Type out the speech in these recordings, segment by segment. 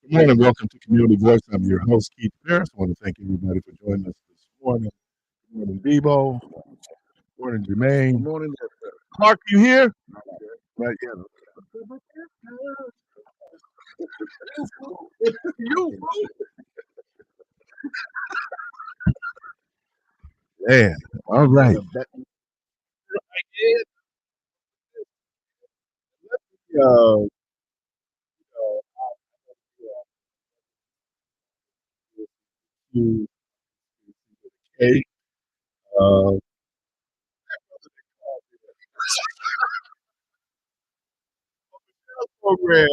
Good morning. Welcome to Community Voice. I'm your host, Keith Parris. I want to thank everybody for joining us this morning. Good morning, Debo. Good morning, Good Jermaine. morning. Clark, you here? Right, yeah. You. Man, all right. Uh, you, hey, uh, program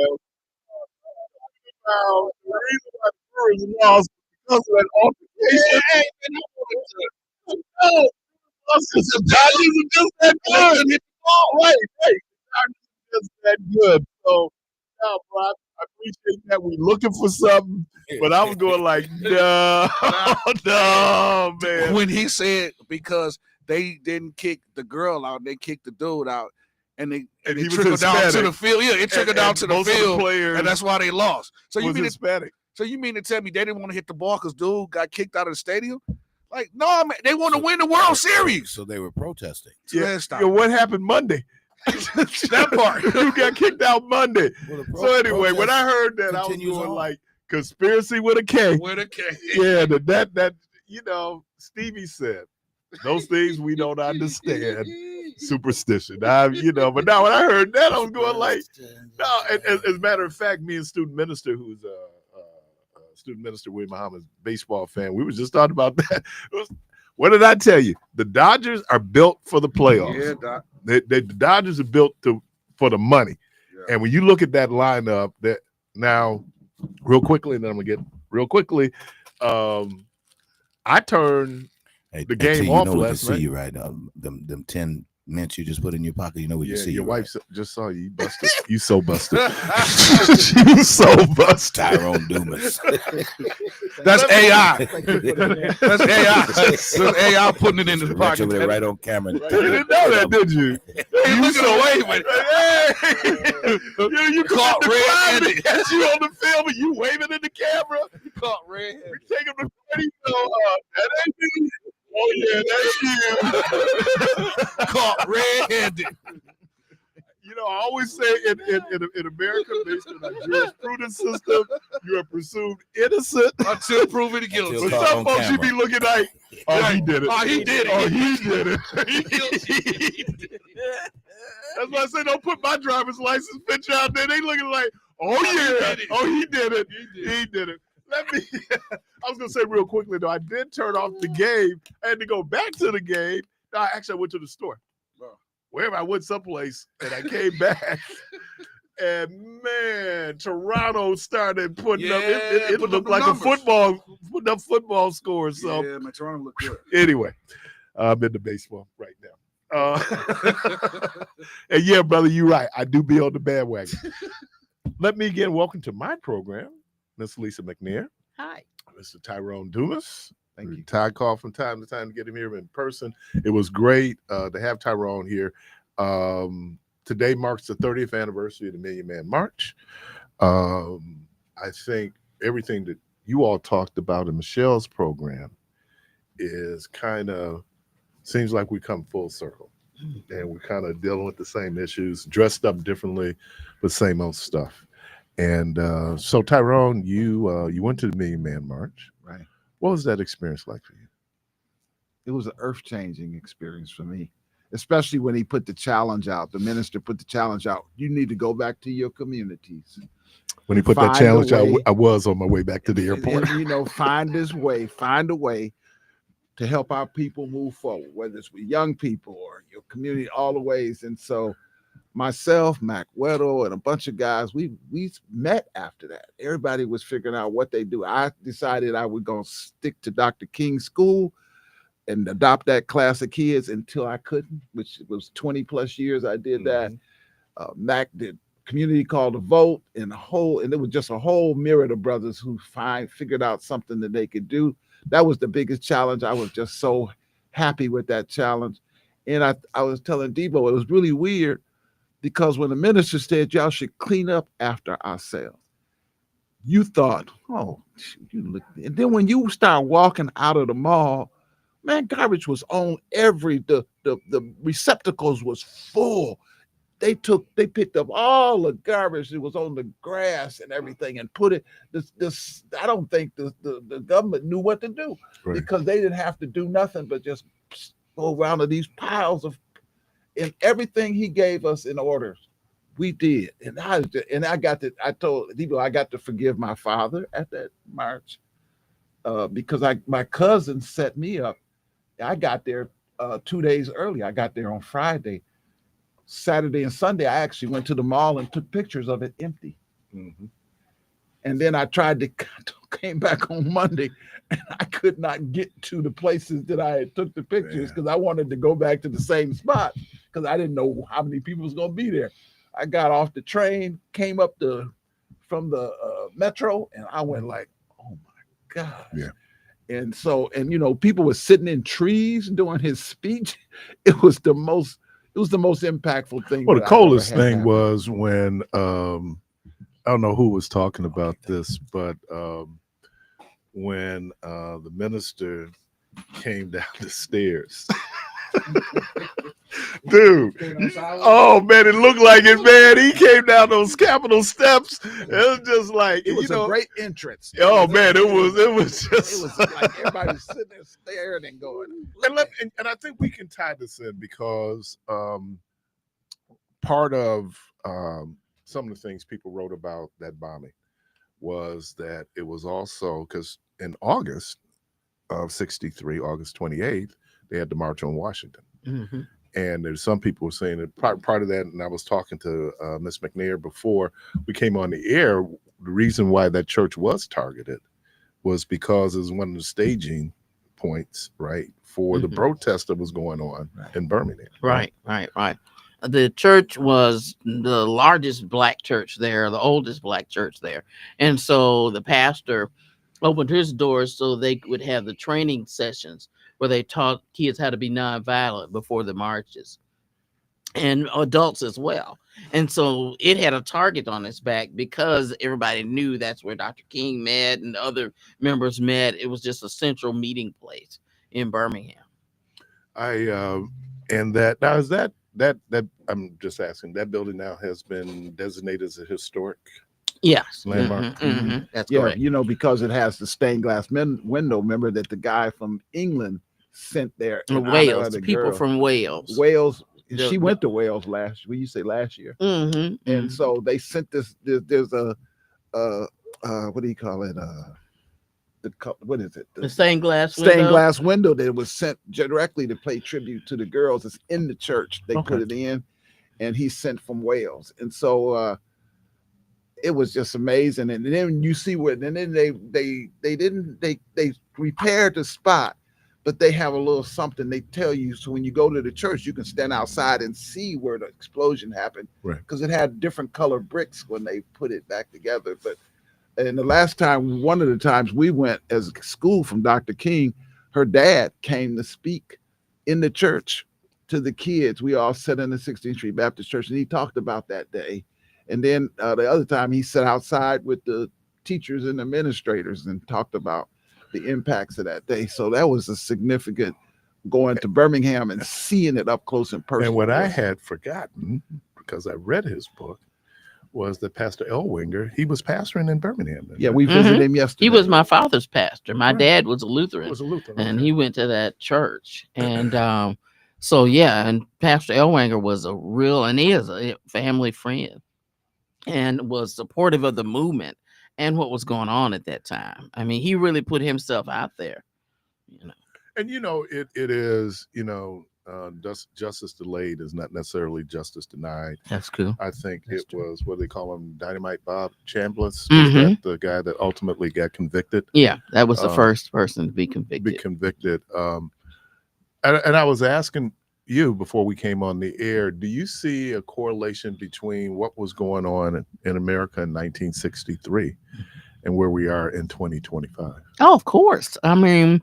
about the reason why the Brewers lost because of that altercation. No, the Dodgers are just that good. Oh, right. The Dodgers are just that good. So, yeah, bro, I appreciate that. We're looking for something, but I was going like, no, no, man. When he said because they didn't kick the girl out, they kicked the dude out, and And it he was trickled down to Hispanic. the field. Yeah, it trickled down And to the most of the field, players and that's why they lost. So was Hispanic. you mean to tell me they didn't want to hit the ball because dude got kicked out of the stadium? Like, no, man, they want to win the World Series. So they were protesting. So let's stop. Yeah, what happened Monday? That part. You got kicked out Monday. Well, So anyway, when I heard that, I was continues going on. like conspiracy with a K. With a K. Yeah, that Stevie said those things we don't understand. Superstition. But now when I heard that, I was going like, no. And as a matter of fact, me and student minister, who's student minister William Muhammad's baseball fan, we were just talking about that. What did I tell you? The Dodgers are built for the playoffs. Yeah, Doc. The Dodgers are built for the money. Yeah. And when you look at that lineup, that now, real quickly, and then I'm gonna get real quickly. I turned the game off last night. See you right now. Them 10 mints you just put in your pocket. You know we can see your you. wife just saw you. You busted. You so busted. You so busted. Tyrone Dumas. That's AI. That's AI. That's AI putting it in his pocket. Right on camera. You didn't know that, did you? Hey, look away with Hey, you caught red-handed. Catch you on the film and you waving in the camera. You caught red. We take him to 30. That ain't me. Oh yeah, that's you. Caught red-handed. I always say in America, based on our jurisprudence system, you are presumed innocent Until proven guilty. But some folks you be looking like, oh, he did it. Oh, he did it. Oh, he did it. He guilty. That's why I say don't put my driver's license picture out there. They looking like, oh yeah, he did it. He did it. I was gonna say real quickly though, I did turn off the game. I had to go back to the game. No, actually I went to the store. Wherever I went someplace, and I came back, and man, Toronto started putting up. It looked like numbers. Putting up football scores. So yeah, man, Toronto looked good. Anyway, I'm into baseball right now. And yeah, brother, you're right. I do be on the bandwagon. Let me again welcome to my program, Miss Lisa McNair. Hi. Mr. Tyrone Dumas. Thank you. Ty called from time to time to get him here in person. It was great to have Tyrone here. Today marks the 30th anniversary of the Million Man March. I think everything that you all talked about in Michelle's program is kind of seems like we come full circle. And we're kind of dealing with the same issues, dressed up differently, but same old stuff. And so Tyrone, you went to the Million Man March. Right. What was that experience like for you? It was an earth-changing experience for me, especially when he put the challenge out. The minister put the challenge out. You need to go back to your communities. When he put that challenge out, I was on my way back to the airport. And, find a way to help our people move forward, whether it's with young people or your community, all the ways. And so myself, Mac Weddle, and a bunch of guys, we met after that. Everybody was figuring out what they do. I decided I was going to stick to Dr. King's school and adopt that class of kids until I couldn't, which was 20 plus years I did that. Mac did community called a vote, and it was just a whole myriad of brothers who figured out something that they could do. That was the biggest challenge. I was just so happy with that challenge. And I was telling Debo, it was really weird because when the minister said y'all should clean up after ourselves, you thought, oh, you look. And then when you start walking out of the mall, man, garbage was on the receptacles was full. They picked up all the garbage that was on the grass and everything and put it. This I don't think the government knew what to do, Right. because they didn't have to do nothing but just go around to these piles of, and everything he gave us in orders, we did. And I told people I got to forgive my father at that march, because my cousin set me up. I got there 2 days early. I got there on Friday. Saturday and Sunday, I actually went to the mall and took pictures of it empty. Mhm. And then I came back on Monday, and I could not get to the places that I had took the pictures, because I wanted to go back to the same spot, because I didn't know how many people was going to be there. I got off the train, came up from the metro, and I went like, oh my God. Yeah. And so, people were sitting in trees during his speech. It was the most impactful thing. Well, the that I've ever coolest had thing happen. was when I don't know who was talking about this, but when the minister came down the stairs. Dude, oh man, it looked like it, man. He came down those Capitol steps. It was just like, It was a great entrance. Oh man, it was just. It was like everybody was sitting there staring and going. And I think we can tie this in because part of some of the things people wrote about that bombing was that it was also because in August of '63, August 28th, they had the March on Washington. Mm-hmm. And there's some people were saying that part of that, and I was talking to Miss McNair before we came on the air, the reason why that church was targeted was because it was one of the staging points, right, for the protest that was going on in Birmingham. Right. The church was the largest black church there, the oldest black church there. And so the pastor opened his doors so they would have the training sessions where they taught kids how to be nonviolent before the marches, and adults as well. And so it had a target on its back because everybody knew that's where Dr. King met and other members met. It was just a central meeting place in Birmingham. And that now is that I'm just asking, that building now has been designated as a historic Yes. landmark. That's Yeah, correct. because it has the stained glass window. Remember that the guy from England sent there. in honor of Wales, the people girl. from Wales. Wales. The- She went to Wales last. Will you say last year? And so they sent this. There's a what do you call it? What is it? The stained glass window that was sent directly to pay tribute to the girls. It's in the church. They put it in, and he sent from Wales. And so it was just amazing. And then you see what, and then they repaired the spot, but they have a little something they tell you. So when you go to the church, you can stand outside and see where the explosion happened, because it had different color bricks when they put it back together. And the last time, one of the times we went as a school from Dr. King, her dad came to speak in the church to the kids. We all sat in the 16th Street Baptist Church, and he talked about that day. And then the other time he sat outside with the teachers and administrators and talked about the impacts of that day. So that was a significant going to Birmingham and seeing it up close and personal. And what I had forgotten, because I read his book, was that Pastor Elwinger, he was pastoring in Birmingham. Yeah, we visited him yesterday. He was my father's pastor. My dad was a Lutheran. And okay. he went to that church. And so, yeah, and Pastor Elwanger was a real, and he is a family friend, and was supportive of the movement and what was going on at that time. I mean, he really put himself out there, And it is, justice delayed is not necessarily justice denied. That's cool. I think That's it true. was, what do they call him, Dynamite Bob Chambliss, Mhm. was that the guy that ultimately got convicted? Yeah, that was the first person to be convicted. And I was asking you before we came on the air, do you see a correlation between what was going on in America in 1963 and where we are in 2025? Oh, of course. I mean,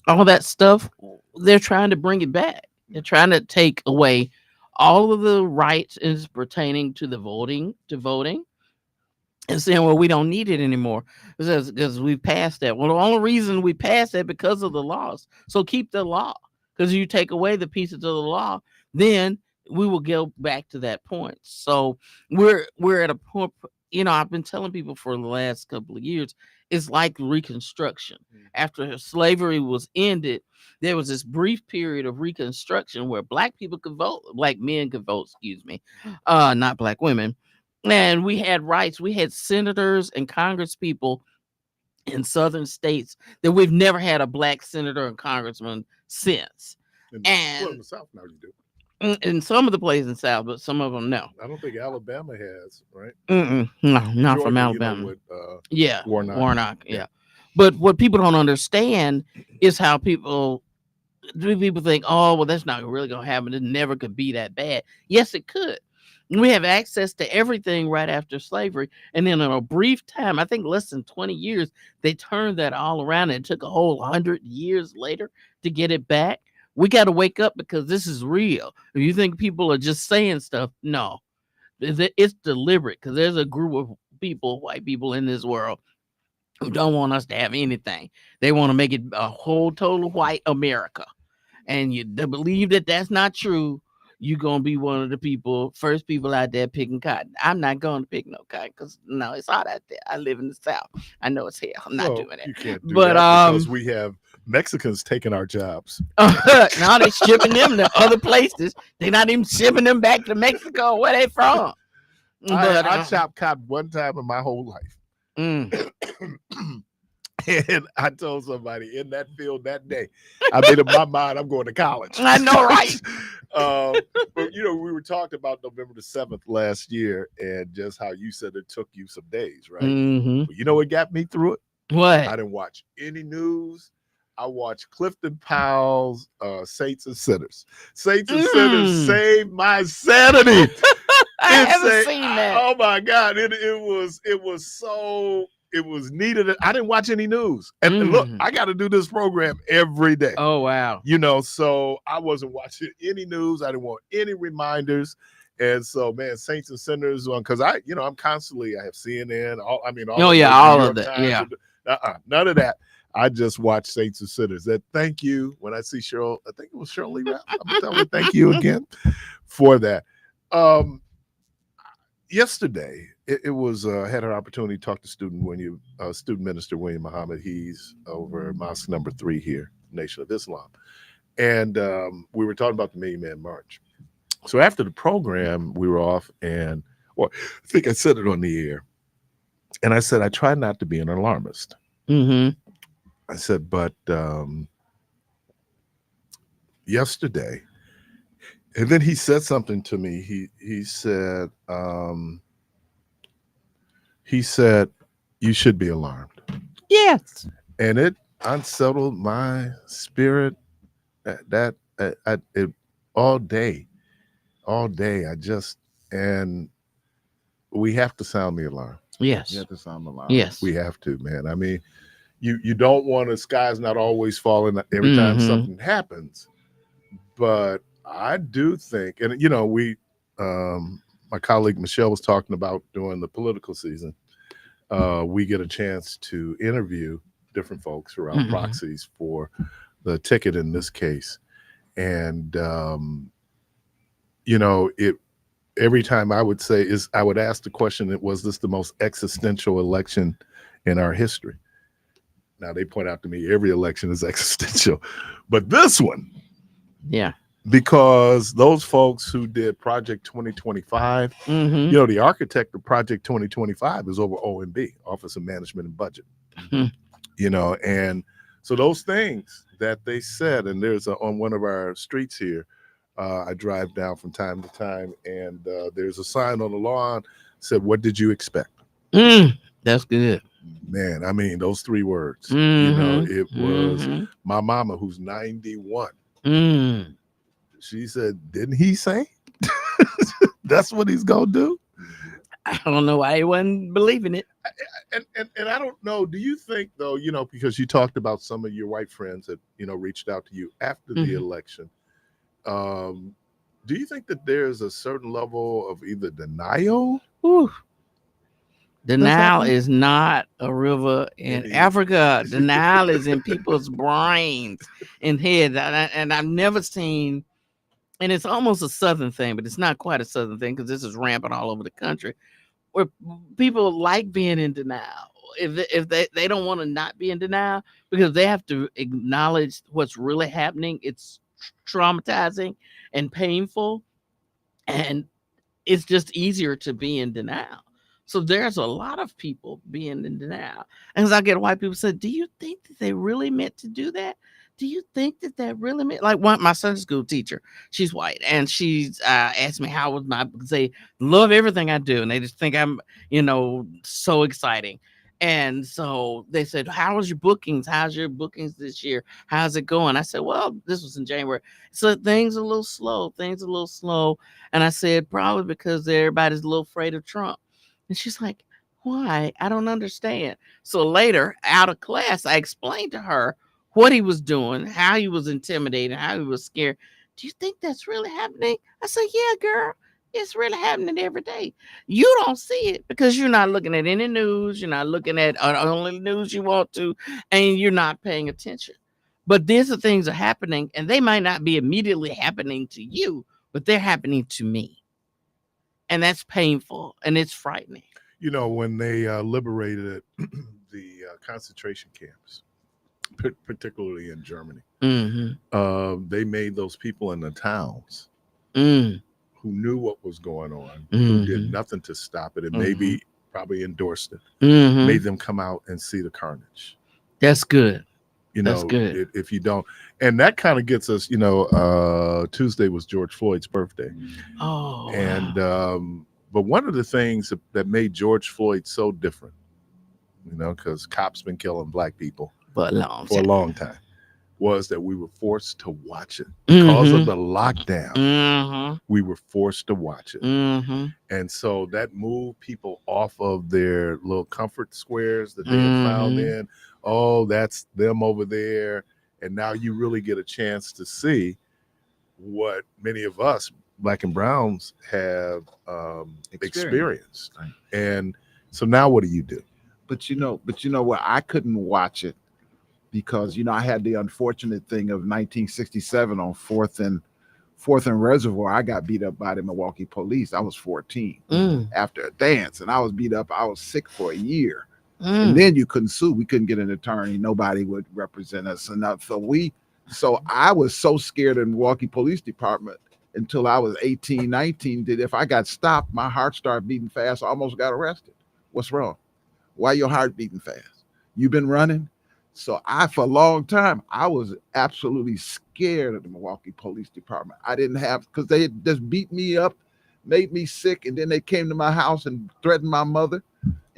all that stuff, they're trying to bring it back. They're trying to take away all of the rights as pertaining to voting. and saying, well, we don't need it anymore because we passed that. Well, the only reason we passed that because of the laws. So keep the law, because you take away the pieces of the law, then we will go back to that point. So we're at a point. I've been telling people for the last couple of years, it's like Reconstruction. After slavery was ended, there was this brief period of Reconstruction where black people could vote, black men could vote, excuse me, not black women. And we had rights. We had senators and Congress people in southern states that we've never had a black senator and congressman since. Well, And in the South now you do. in some of the places in the South, but some of them no. I don't think Alabama has, right? No, not from Georgia, Alabama. with, Yeah, Warnock. Yeah. But what people don't understand is how people think, oh, well, that's not really gonna happen. It never could be that bad. Yes, it could. We have access to everything right after slavery, and then in a brief time, I think less than 20 years, they turned that all around, and it took a whole 100 years later to get it back. We got to wake up, because this is real. If you think people are just saying stuff, no, it's deliberate, because there's a group of people, white people in this world, who don't want us to have anything. They want to make it a whole total white America. And they believe that that's not true. You're going to be one of the first people out there picking cotton. I'm not going to pick no cotton, because no, it's hot out there. I live in the South. I know it's hell. I'm not doing it. You can't do But, that because we have Mexicans taking our jobs. Now they're shipping them to other places. They're not even shipping them back to Mexico, where they from. But I chopped cotton one time in my whole life. And I told somebody in that field that day, I made up my mind I'm going to college. I know, right? But we were talking about November the 7th last year, and just how you said it took you some days, right? Mm-hmm. But you know what got me through it? What? I didn't watch any news. I watched Clifton Powell's Saints and Sinners. Saints and Sinners saved my sanity. I haven't seen that. Oh my God. It was needed. I didn't watch any news. And look, I got to do this program every day. Oh, wow. So I wasn't watching any news. I didn't want any reminders. And so, man, Saints and Sinners, because I'm constantly, I have CNN, all of that. Yeah. None of that. I just watch Saints and Sinners. That thank you. When I see Cheryl, I think it was Shirley Rapp, I'm gonna tell her thank you again for that. Yesterday, it was had an opportunity to talk to student minister William Muhammad. He's over Mosque number 3 here, Nation of Islam, and we were talking about the Million Man March. So after the program, we were off, I think I said it on the air, and I said I try not to be an alarmist. Mm-hmm. I said, but yesterday, and then he said something to me. He said you should be alarmed. Yes. And it unsettled my spirit. It all day. And we have to sound the alarm. Yes. You have to sound the alarm. Yes. We have to, man. I mean, you don't want the sky's not always falling every time something happens. But I do think, and my colleague Michelle was talking about during the political season, we get a chance to interview different folks around proxies for the ticket in this case. And, every time I would ask the question, was this the most existential election in our history? Now they point out to me every election is existential, but this one, yeah, because those folks who did Project 2025, the architect of Project 2025 is over OMB, Office of Management and Budget, and so those things that they said, and there's on one of our streets here, I drive down from time to time, and there's a sign on the lawn said, "What did you expect?" That's good. Man, I mean, those 3 words, it was my mama, who's 91. She said, didn't he say that's what he's going to do? I don't know why he wasn't believing it. And I don't know. Do you think, though, because you talked about some of your white friends that, reached out to you after the election, do you think that there's a certain level of either denial The Nile is not a river in Indeed. Africa. The Nile is in people's brains and heads. And I've never seen, and it's almost a Southern thing, but it's not quite a Southern thing because this is rampant all over the country, where people like being in denial. If they don't want to not be in denial because they have to acknowledge what's really happening. It's traumatizing and painful, and it's just easier to be in denial. So there's a lot of people being in denial. And as I get white people say, do you think that they really meant to do that? Do you think that that really meant, like my Sunday school teacher, she's white, and she's asked me how was my, because they love everything I do, and they just think I'm, so exciting. And so they said, how was your bookings? How's your bookings this year? How's it going? I said, well, this was in January. So things are a little slow. And I said, probably because everybody's a little afraid of Trump. And she's like, why? I don't understand. So later, out of class, I explained to her what he was doing, how he was intimidated, how he was scared. Do you think that's really happening? I said, yeah, girl, it's really happening every day. You don't see it because you're not looking at any news. You're not looking at only news you want to, and you're not paying attention. But these are things that are happening, and they might not be immediately happening to you, but they're happening to me. And that's painful, and it's frightening. When they liberated the concentration camps, particularly in Germany, they made those people in the towns who knew what was going on, who did nothing to stop it, and maybe probably endorsed it, made them come out and see the carnage. That's good. That's good. If you don't, and that kind of gets us, Tuesday was George Floyd's birthday. Oh, and but one of the things that made George Floyd so different, because cops been killing black people for a long time, was that we were forced to watch it because of the lockdown. We were forced to watch it, and so that moved people off of their little comfort squares that they had found in. Oh, that's them over there. And now you really get a chance to see what many of us, black and browns, have experienced. Right. And so now what do you do? But you know what? I couldn't watch it because, I had the unfortunate thing of 1967 on 4th and Reservoir. I got beat up by the Milwaukee police. I was 14 after a dance, and I was beat up. I was sick for a year. And then you couldn't sue. We couldn't get an attorney. Nobody would represent us. So I was so scared of the Milwaukee Police Department until I was 18, 19, that if I got stopped, my heart started beating fast. I almost got arrested. What's wrong? Why your heart beating fast? You've been running? So for a long time, I was absolutely scared of the Milwaukee Police Department. I didn't have, because they had just beat me up, made me sick, and then they came to my house and threatened my mother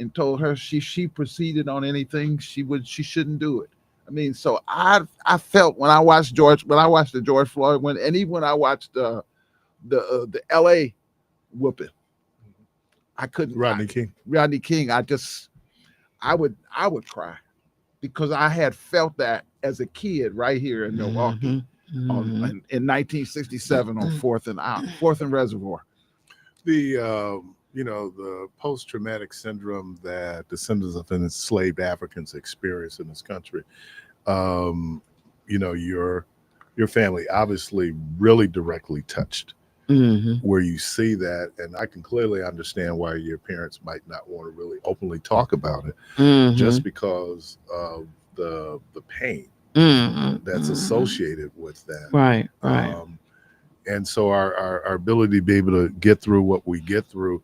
and told her she proceeded on anything she shouldn't do it. I mean, so I felt when I watched the George Floyd and even when I watched the LA whooping, I couldn't. Rodney King. I would cry because I had felt that as a kid right here in Milwaukee in 1967 on 4th and Reservoir. The post-traumatic syndrome that descendants of enslaved Africans experience in this country. Your family obviously really directly touched where you see that, and I can clearly understand why your parents might not want to really openly talk about it, just because of the pain that's associated with that. Right. And so our ability to be able to get through what we get through,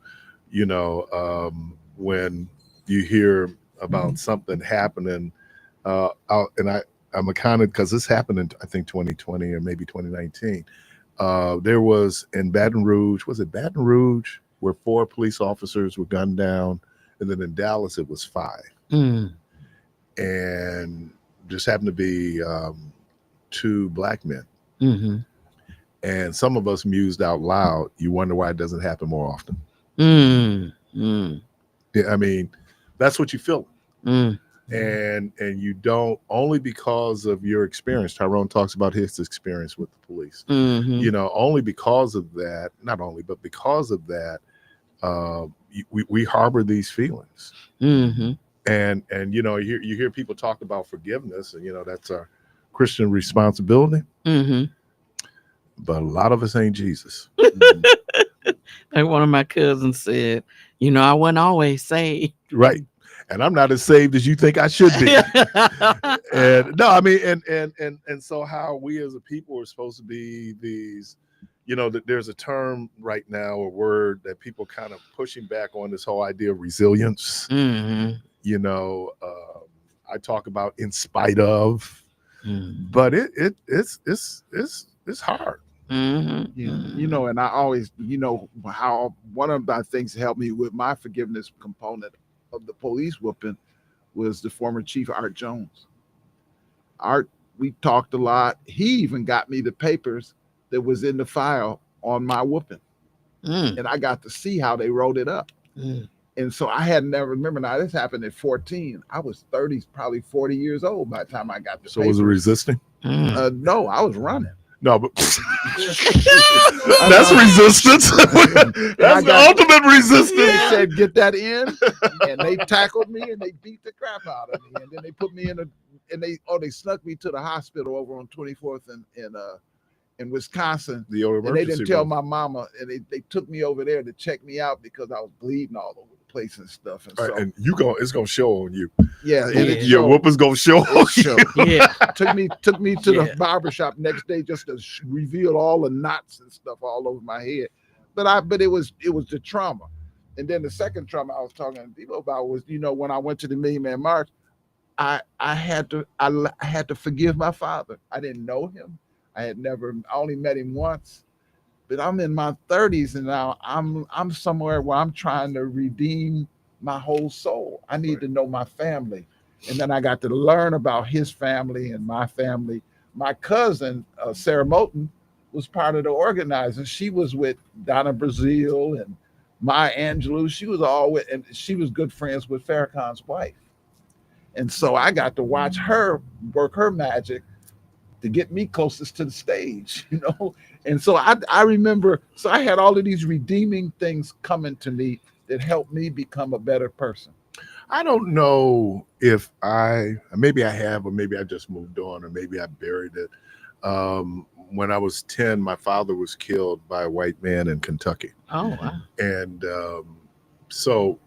when you hear about something happening, I'm accounted because this happened in, I think, 2020 or maybe 2019. There was in Baton Rouge, where 4 police officers were gunned down, and then in Dallas it was 5. And just happened to be 2 black men. And some of us mused out loud, you wonder why it doesn't happen more often. Yeah, I mean, that's what you feel. And you don't, only because of your experience. Tyrone talks about his experience with the police. Only because of that, not only, but because of that, we harbor these feelings. Mm-hmm. And you hear people talk about forgiveness, and that's our Christian responsibility. Mm-hmm. But a lot of us ain't Jesus. Like one of my cousins said, I wasn't always saved. Right. And I'm not as saved as you think I should be. And no, I mean, and so how we as a people are supposed to be these, that there's a term right now, a word that people kind of pushing back on, this whole idea of resilience. Mm-hmm. I talk about in spite of, but it's hard. Mm-hmm. And I always, how one of the things that helped me with my forgiveness component of the police whooping was the former Chief Art Jones. Art, we talked a lot. He even got me the papers that was in the file on my whooping. And I got to see how they wrote it up. And so I had never, remember now, this happened at 14. I was 30, probably 40 years old by the time I got the So papers. was it resisting? No, I was running. No, but that's resistance. That's the ultimate resistance. They said, get that in. And they tackled me and they beat the crap out of me. And then they put me they snuck me to the hospital over on 24th in Wisconsin. And they didn't tell my mama. And they took me over there to check me out because I was bleeding all over the place and stuff. And, so, and it's going to show on you. Yeah. Your whooping's going to show on you. Yeah. Took me to the barbershop next day just to reveal all the knots and stuff all over my head. But it was the trauma. And then the second trauma I was talking to people about was, when I went to the Million Man March, I had to forgive my father. I didn't know him. I only met him once. But I'm in my 30s and now I'm somewhere where I'm trying to redeem my whole soul. I need to know my family. And then I got to learn about his family and my family. My cousin, Sarah Moulton, was part of the organizing. She was with Donna Brazil and Maya Angelou. She was and she was good friends with Farrakhan's wife. And so I got to watch her work her magic to get me closest to the stage, And so I remember, so I had all of these redeeming things coming to me that helped me become a better person. I don't know if maybe I have, or maybe I just moved on, or maybe I buried it. When I was 10, my father was killed by a white man in Kentucky. Oh, wow. And so,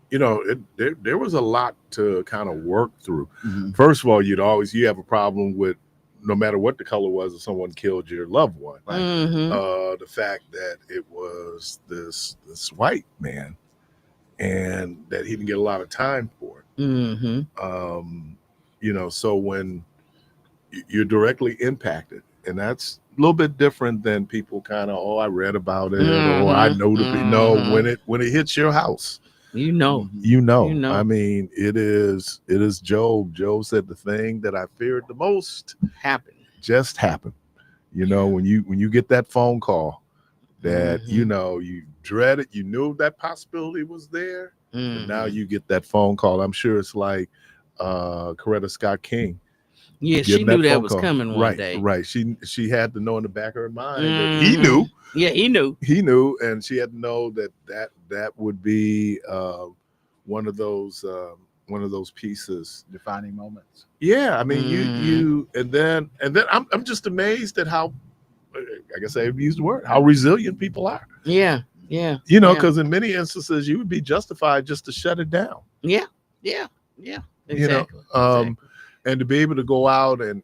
there was a lot to kind of work through. Mm-hmm. First of all, you have a problem with, no matter what the color was, if someone killed your loved one. Right? Mm-hmm. The fact that it was this white man and that he didn't get a lot of time for it. Mm-hmm. So when you're directly impacted, and that's a little bit different than people kind of, I read about it, or I know no, when it hits your house, I mean, it is Job. Job said the thing that I feared the most just happened. When you get that phone call that, you dread it, you knew that possibility was there. And now you get that phone call. I'm sure it's like Coretta Scott King. Yeah, she knew that was coming one day. Right. She had to know in the back of her mind that he knew. Yeah, he knew. He knew, and she had to know that would be one of those pieces, defining moments. Yeah, I mean, you and then I'm just amazed at how, I guess I've used the word, how resilient people are. Yeah. Because in many instances you would be justified just to shut it down. Yeah. Exactly. And to be able to go out and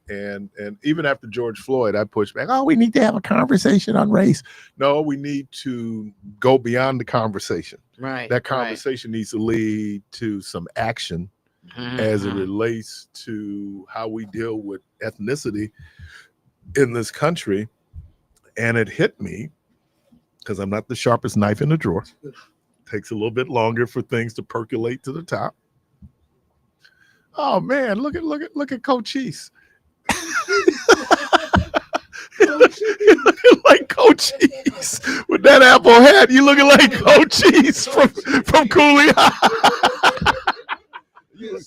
even after George Floyd, I pushed back. Oh, we need to have a conversation on race. No, we need to go beyond the conversation. Right. That conversation needs to lead to some action as it relates to how we deal with ethnicity in this country. And it hit me because I'm not the sharpest knife in the drawer. Takes a little bit longer for things to percolate to the top. Oh man, look at Coach Cheese. Looking like Coach Cheese with that apple hat. You looking like Coach Cheese from Cooley High. You're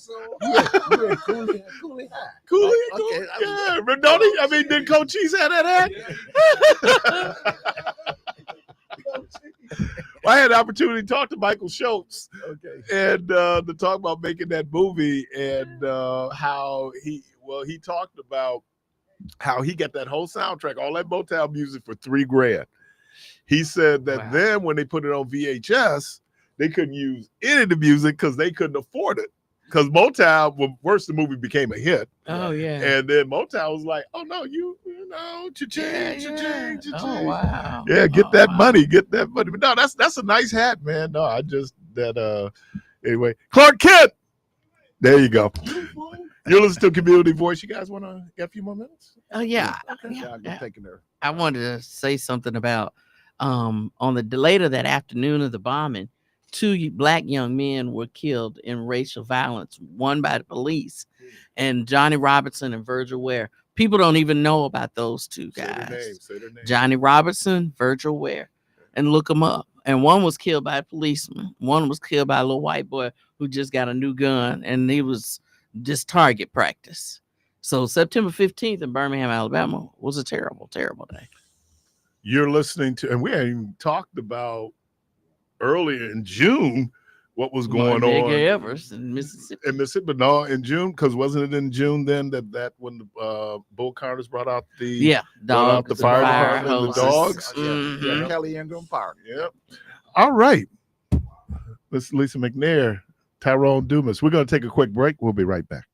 Cooley High. Cooley, okay. Yeah. But don't he? I mean, did Coach Cheese have that hat? I had the opportunity to talk to Michael Schultz Okay. and to talk about making that movie and how he talked about how he got that whole soundtrack, all that Motown music for $3,000. He said that Wow. then when they put it on VHS, they couldn't use any of the music because they couldn't afford it. Because Motown, well, first the movie became a hit, Oh yeah. and then Motown was like, "Oh no, you know, Yeah, cha-ching, yeah. cha-ching, Oh cha-ching. wow. Yeah, get Oh, that wow. money, get that money." But no, that's a nice hat, man. No, I just anyway. Clark Kent. There you go. You're listening to Community Voice. You guys want to get a few more minutes? Oh yeah. Okay. Yeah. Yeah, I'm taking her. I wanted to say something about on the later that afternoon of the bombing, two black young men were killed in racial violence, one by the police, and Johnny Robinson and Virgil Ware. People don't even know about those two Say their guys. names. Say their names. Johnny Robinson, Virgil Ware, and look them up. And one was killed by a policeman. One was killed by a little white boy who just got a new gun, and he was just target practice. So September 15th in Birmingham, Alabama was a terrible, terrible day. You're listening to, and we hadn't even talked about earlier in June what was going Medgar on Evers in Mississippi. in Mississippi. But no, in June, because wasn't it in June then that when the Bull Connors brought out the Yeah, brought out dogs, the fire fire department and the hoses. dogs? Yeah, Mhm. Kelly Ingram Park. Yep. All right. This is Lisa McNair, Tyrone Dumas. We're going to take a quick break. We'll be right back.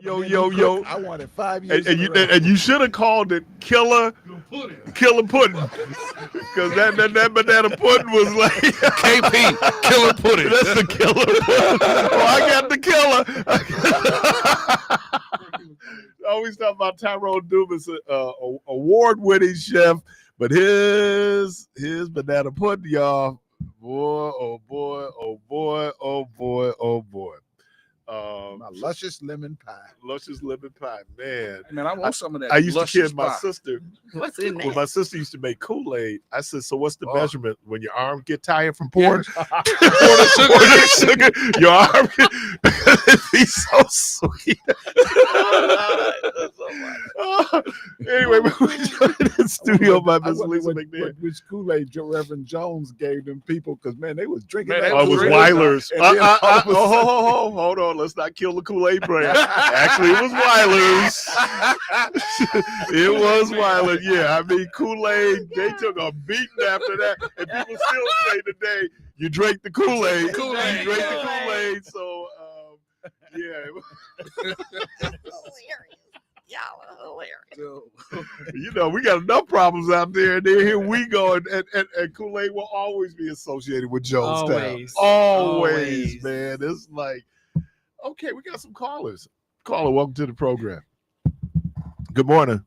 Yo. I wanted 5 years. And you should have called it Killer Pudding, because that banana pudding was like KP, Killer Pudding. That's the killer pudding. Oh, I got the killer. I always talk about Tyrone Dumas, award-winning chef, but his banana pudding, y'all. Boy, oh boy, oh boy, oh boy, oh boy. My luscious lemon pie. Man. Man, I want some of that. I used to luscious kid my pie. sister. What's in When there? my sister used to make Kool-Aid, I said, "So what's the measurement when your arm get tired from pouring sugar? Your arm it'd be so sweet." Anyway, we joined in the studio by Miss Lisa McNair. Which Kool-Aid Reverend Jones gave them people, because man, they was drinking Man, that. Oh, it was Kool-Aid. Weiler's. And then all of a sudden- Hold on. Let's not kill the Kool-Aid brand. Actually, it was Weiler's. It was Weiler. Yeah, I mean, Kool-Aid, they took a beating after that. And people still say today, you drank the Kool-Aid. You drank the Kool-Aid. So, yeah. Y'all are hilarious. You know, we got enough problems out there, and then here we go, and Kool-Aid will always be associated with Jonestown. Always, man. It's like, okay, we got some callers. Caller, welcome to the program. Good morning.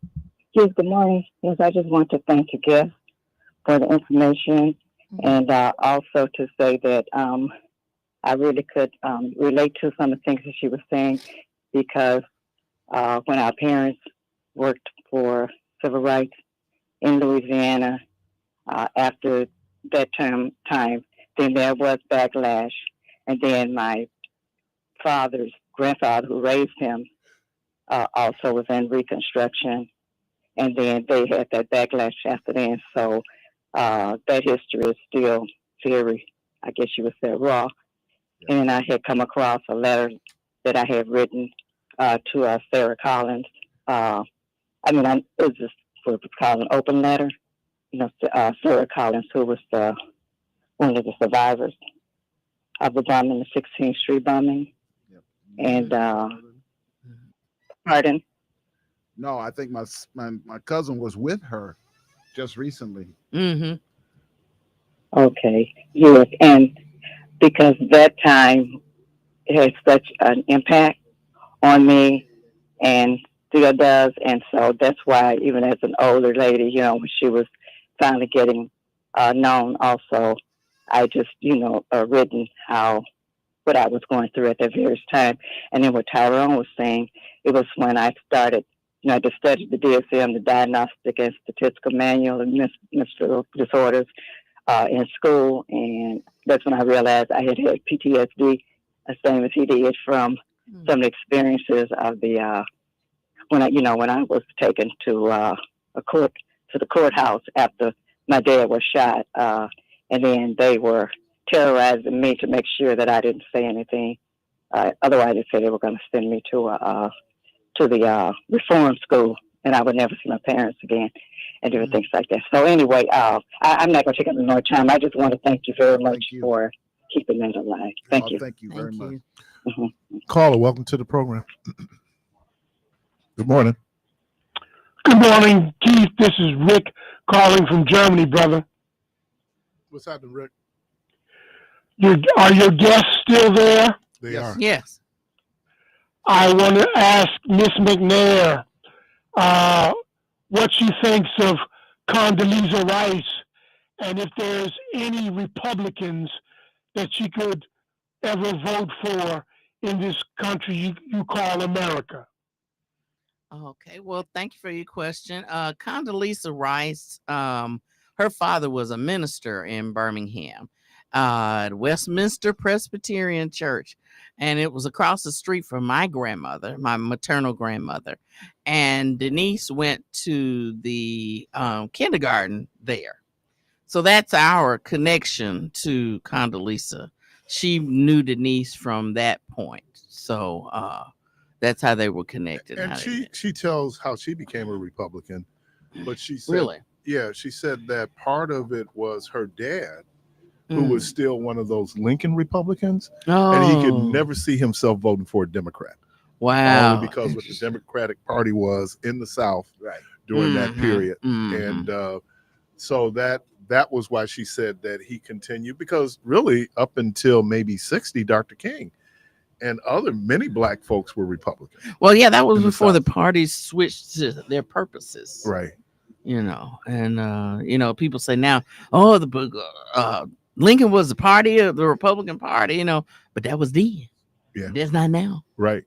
Yes, good morning. Yes, I just want to thank your guest for the information, and also to say that I really could relate to some of the things that she was saying, because when our parents worked for civil rights in Louisiana, after that time, then there was backlash. And then my father's grandfather, who raised him, also was in Reconstruction. And then they had that backlash after then. So that history is still very, I guess you would say, raw. Yeah. And I had come across a letter that I had written to Sarah Collins. It was just what was called an open letter. You know, Sarah Collins, who was one of the survivors of the bombing, the 16th Street bombing. Yep. And pardon? No, I think my cousin was with her just recently. Mm-hmm. Okay, yes, and because that time had such an impact on me, and still does, and so that's why even as an older lady, you know, when she was finally getting known, also, I just, written what I was going through at that various time. And then what Tyrone was saying, it was when I started, to study the DSM, the Diagnostic and Statistical Manual of Menstrual Disorders in school, and that's when I realized I had PTSD, the same as he did, from some of the experiences of the when I was taken to the courthouse after my dad was shot, and then they were terrorizing me to make sure that I didn't say anything. Otherwise, they said they were going to send me to the reform school, and I would never see my parents again, and different things like that. So anyway, I'm not going to take up more time. I just want to thank you very much for keeping that alive. Thank you. Thank you very much. Mm-hmm. Caller, welcome to the program. Good morning. Good morning, Keith. This is Rick calling from Germany, brother. What's happening, Rick? Are your guests still there? They are. Yes. I want to ask Miss McNair what she thinks of Condoleezza Rice, and if there's any Republicans that she could ever vote for in this country you call America. Okay. Well, thank you for your question. Condoleezza Rice, her father was a minister in Birmingham, at Westminster Presbyterian Church, and it was across the street from my grandmother, my maternal grandmother, and Denise went to the kindergarten there. So that's our connection to Condoleezza. She knew Denise from that point. So that's how they were connected. And she tells how she became a Republican, but she said, really? Yeah, she said that part of it was her dad, who was still one of those Lincoln Republicans, and he could never see himself voting for a Democrat. Wow. only because what the Democratic Party was in the South Right. during that Mhm, period. mhm. And so that was why she said that he continued, because really up until maybe 60, Dr. King and many black folks were Republican. Well, yeah, that was in the before the South. parties switched to their purposes. Right. And people say now, oh, Lincoln was the party of the Republican Party, but that was then. Yeah. That's not now. Right.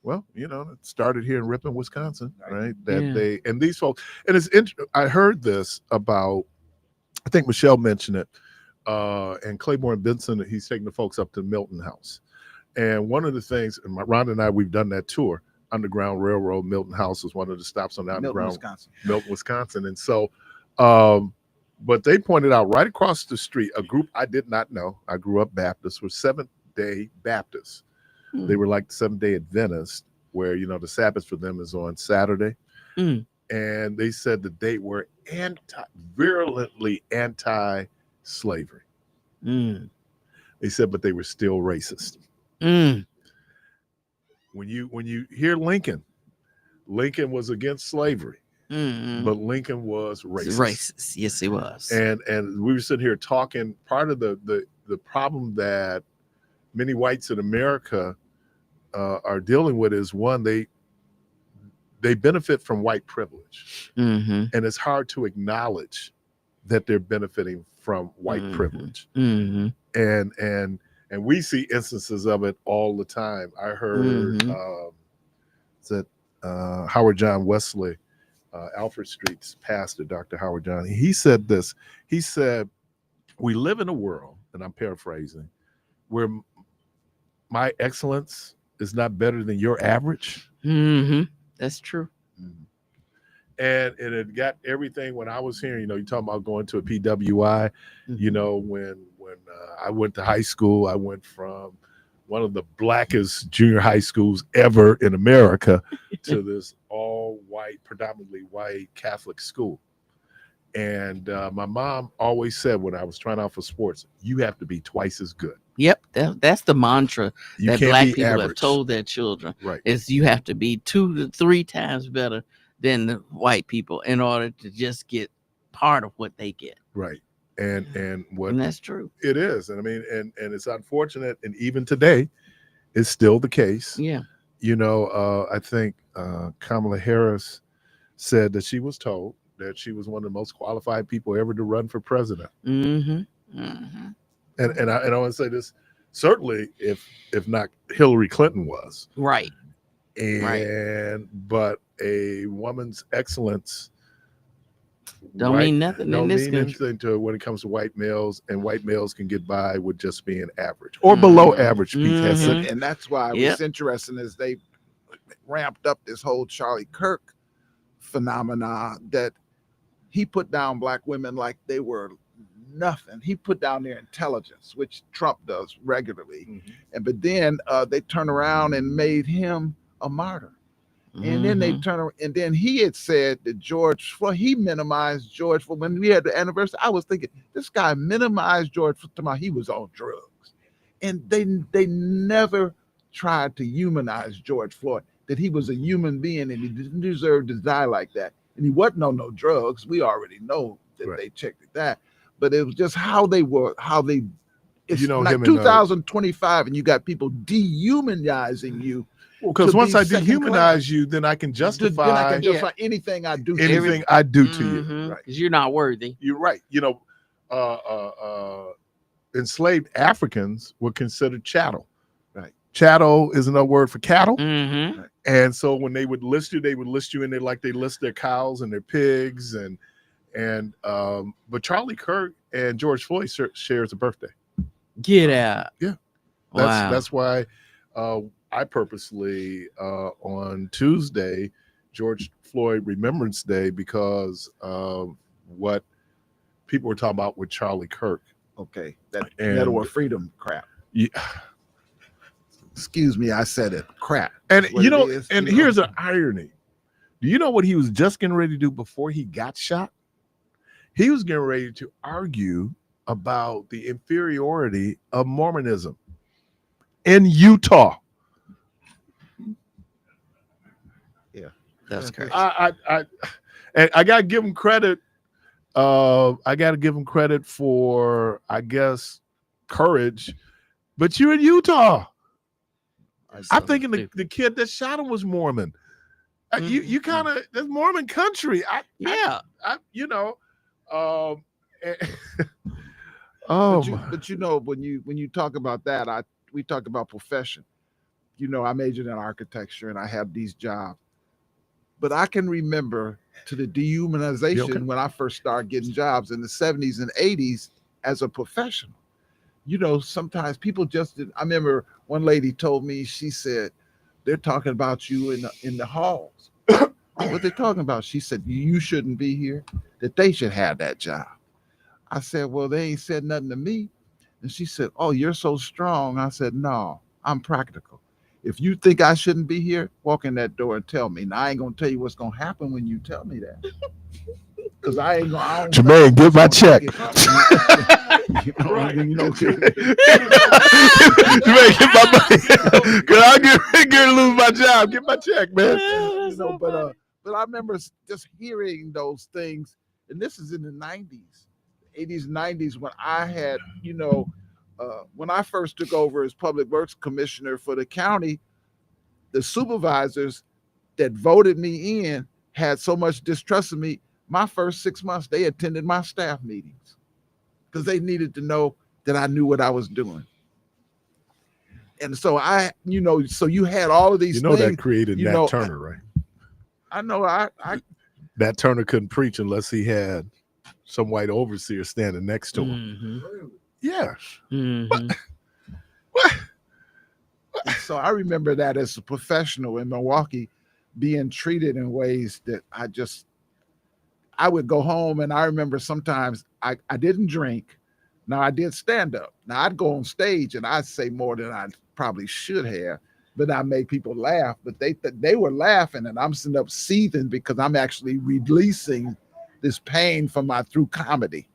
Well, it started here in Ripon, Wisconsin, right? Yeah. And these folks, and I heard this about, I think Michelle mentioned it, and Claiborne Benson, he's taking the folks up to Milton House. And one of the things, and Rhonda and I, we've done that tour, Underground Railroad. Milton House is one of the stops on the Underground. Milton, Wisconsin. And so, but they pointed out right across the street, a group I did not know, I grew up Baptist, were Seventh-day Baptists. They were like the Seventh-day Adventists, where, the Sabbath for them is on Saturday. And they said that they were virulently anti-slavery. They said, but they were still racist. When you hear Lincoln was against slavery, but Lincoln was racist. Yes, he was. And we were sitting here talking. Part of the problem that many whites in America are dealing with is, one, they benefit from white privilege, and it's hard to acknowledge that they're benefiting from white privilege. And we see instances of it all the time. I heard that Howard John Wesley, Alfred Street's pastor, Dr. Howard John, he said this. He said, we live in a world, and I'm paraphrasing, where my excellence is not better than your average. That's true. And it got everything. When I was hearing, you talking about going to a PWI, when I went to high school, I went from one of the blackest junior high schools ever in America to this all white, predominantly white Catholic school. And my mom always said, when I was trying out for sports, you have to be twice as good. Yep, that's the mantra You that can't black be people have average. told their children. Right. Is you have to be 2 to 3 times better than the white people in order to just get part of what they get. Right. And what And that's true. it is. And I mean, and it's unfortunate. And even today, it's still the case. Yeah. I think Kamala Harris said that she was told that she was one of the most qualified people ever to run for president. And I want to say this, certainly if not Hillary Clinton was. Right. But a woman's excellence Don't mean nothing in this country. anything to when it comes to white males, and white males can get by with just being average or below average. And that's why it was interesting as they ramped up this whole Charlie Kirk phenomena, that he put down black women like they were nothing. He put down their intelligence, which Trump does regularly. But then they turn around and made him a martyr. And then they turn around, and then he had said that George Floyd, he minimized George Floyd. When we had the anniversary, I was thinking, this guy minimized George Floyd, he was on drugs. And they never tried to humanize George Floyd, that he was a human being and he didn't deserve to die like that. And he wasn't on no drugs. We already know that they checked that. But it was just it's like 2025 and you got people dehumanizing you. Because once I dehumanize you, then I can justify anything I do. Anything I do to you, right? Because you're not worthy. You're right. Enslaved Africans were considered chattel. Right. Chattel is another word for cattle. And so when they would list you in there like they list their cows and their pigs but Charlie Kirk and George Floyd shares a birthday. Get out. Yeah. That's why I purposely on Tuesday, George Floyd Remembrance Day, because of what people were talking about with Charlie Kirk. Okay, that or freedom crap. Yeah. Excuse me, I said it. Crap. And here's an irony. Do you know what he was just getting ready to do before he got shot? He was getting ready to argue about the inferiority of Mormonism in Utah. That's correct. And I gotta give him credit. I gotta give him credit for, I guess, courage. But you're in Utah. I'm thinking the kid that shot him was Mormon. You kind of, that's Mormon country. You know. But you know, when you talk about that, we talk about profession. You know, I majored in architecture and I had these jobs. But I can remember to the dehumanization when I first started getting jobs in the 70s and 80s as a professional. You know, sometimes people just did. I remember one lady told me, she said, they're talking about you in the halls. What they talking about? She said, you shouldn't be here, that they should have that job. I said, well, they ain't said nothing to me. And she said, oh, you're so strong. I said, no, I'm practical. If you think I shouldn't be here, walk in that door and tell me. Now, I ain't going to tell you what's going to happen when you tell me that. Because I ain't going to. Jermaine, get my check. Right. You know, Jermaine, get my money. Because I'll get ready to lose my job. Get my check, man. You know, but I remember just hearing those things. And this is in the 90s, 80s, 90s, when I had, you know, when I first took over as public works commissioner for the county, the supervisors that voted me in had so much distrust of me. My first 6 months, they attended my staff meetings because they needed to know that I knew what I was doing. And so so you had all of these things. That created Nat Turner, right? I know. Nat Turner couldn't preach unless he had some white overseer standing next to him. Mm-hmm. Yeah. Mm-hmm. What? So I remember that as a professional in Milwaukee, being treated in ways that I would go home, and I remember sometimes I didn't drink. Now I did stand up. Now I'd go on stage and I'd say more than I probably should have, but I made people laugh. But they were laughing, and I'm sitting up seething because I'm actually releasing this pain through comedy.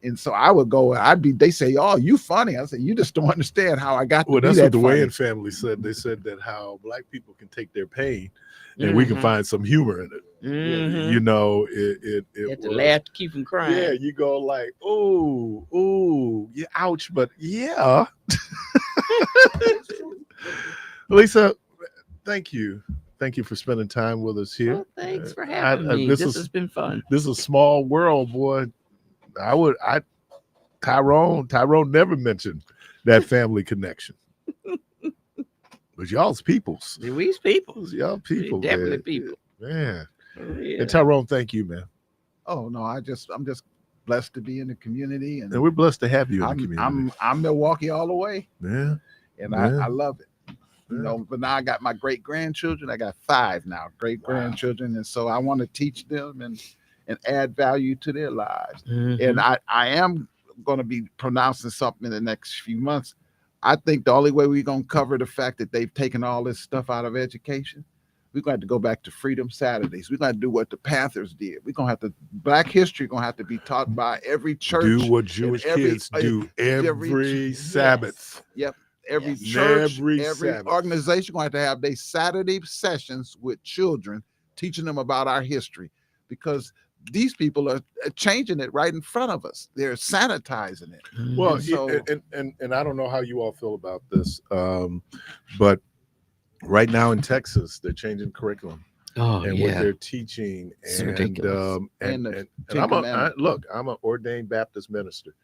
And so I would go, they say, oh, you funny. I said, you just don't understand how I got to be that's that what the funny. Wayans family said. They said that how Black people can take their pain and we can find some humor in it. Mm-hmm. You know, it You have to laugh to keep from crying. Yeah, you go like, ooh, yeah, ouch, but yeah. Lisa, thank you. Thank you for spending time with us here. Well, thanks for having me. This has been fun. This is a small world, boy. Tyrone never mentioned that family connection. But y'all's peoples. We's peoples. Y'all people. We definitely man. people. Man. Yeah. And Tyrone, thank you, man. Oh no, I'm just blessed to be in the community, and we're blessed to have you in the community. I'm Milwaukee all the way. Yeah. And I love it. You know, but now I got my great grandchildren. I got 5 now, great grandchildren, and so I want to teach them and add value to their lives. Mm-hmm. And I am going to be pronouncing something in the next few months. I think the only way we're going to cover the fact that they've taken all this stuff out of education, we're going to have to go back to Freedom Saturdays. We're going to do what the Panthers did. We're going to have to, Black history going to have to be taught by every church. Do what Jewish kids do every Sabbath. Yep. Every church, every Sabbath. organization going to have their Saturday sessions with children, teaching them about our history, because these people are changing it right in front of us. They're sanitizing it. Well, and I don't know how you all feel about this, but right now in Texas, they're changing curriculum. Oh, and what they're teaching, it's ridiculous. And I'm an ordained Baptist minister.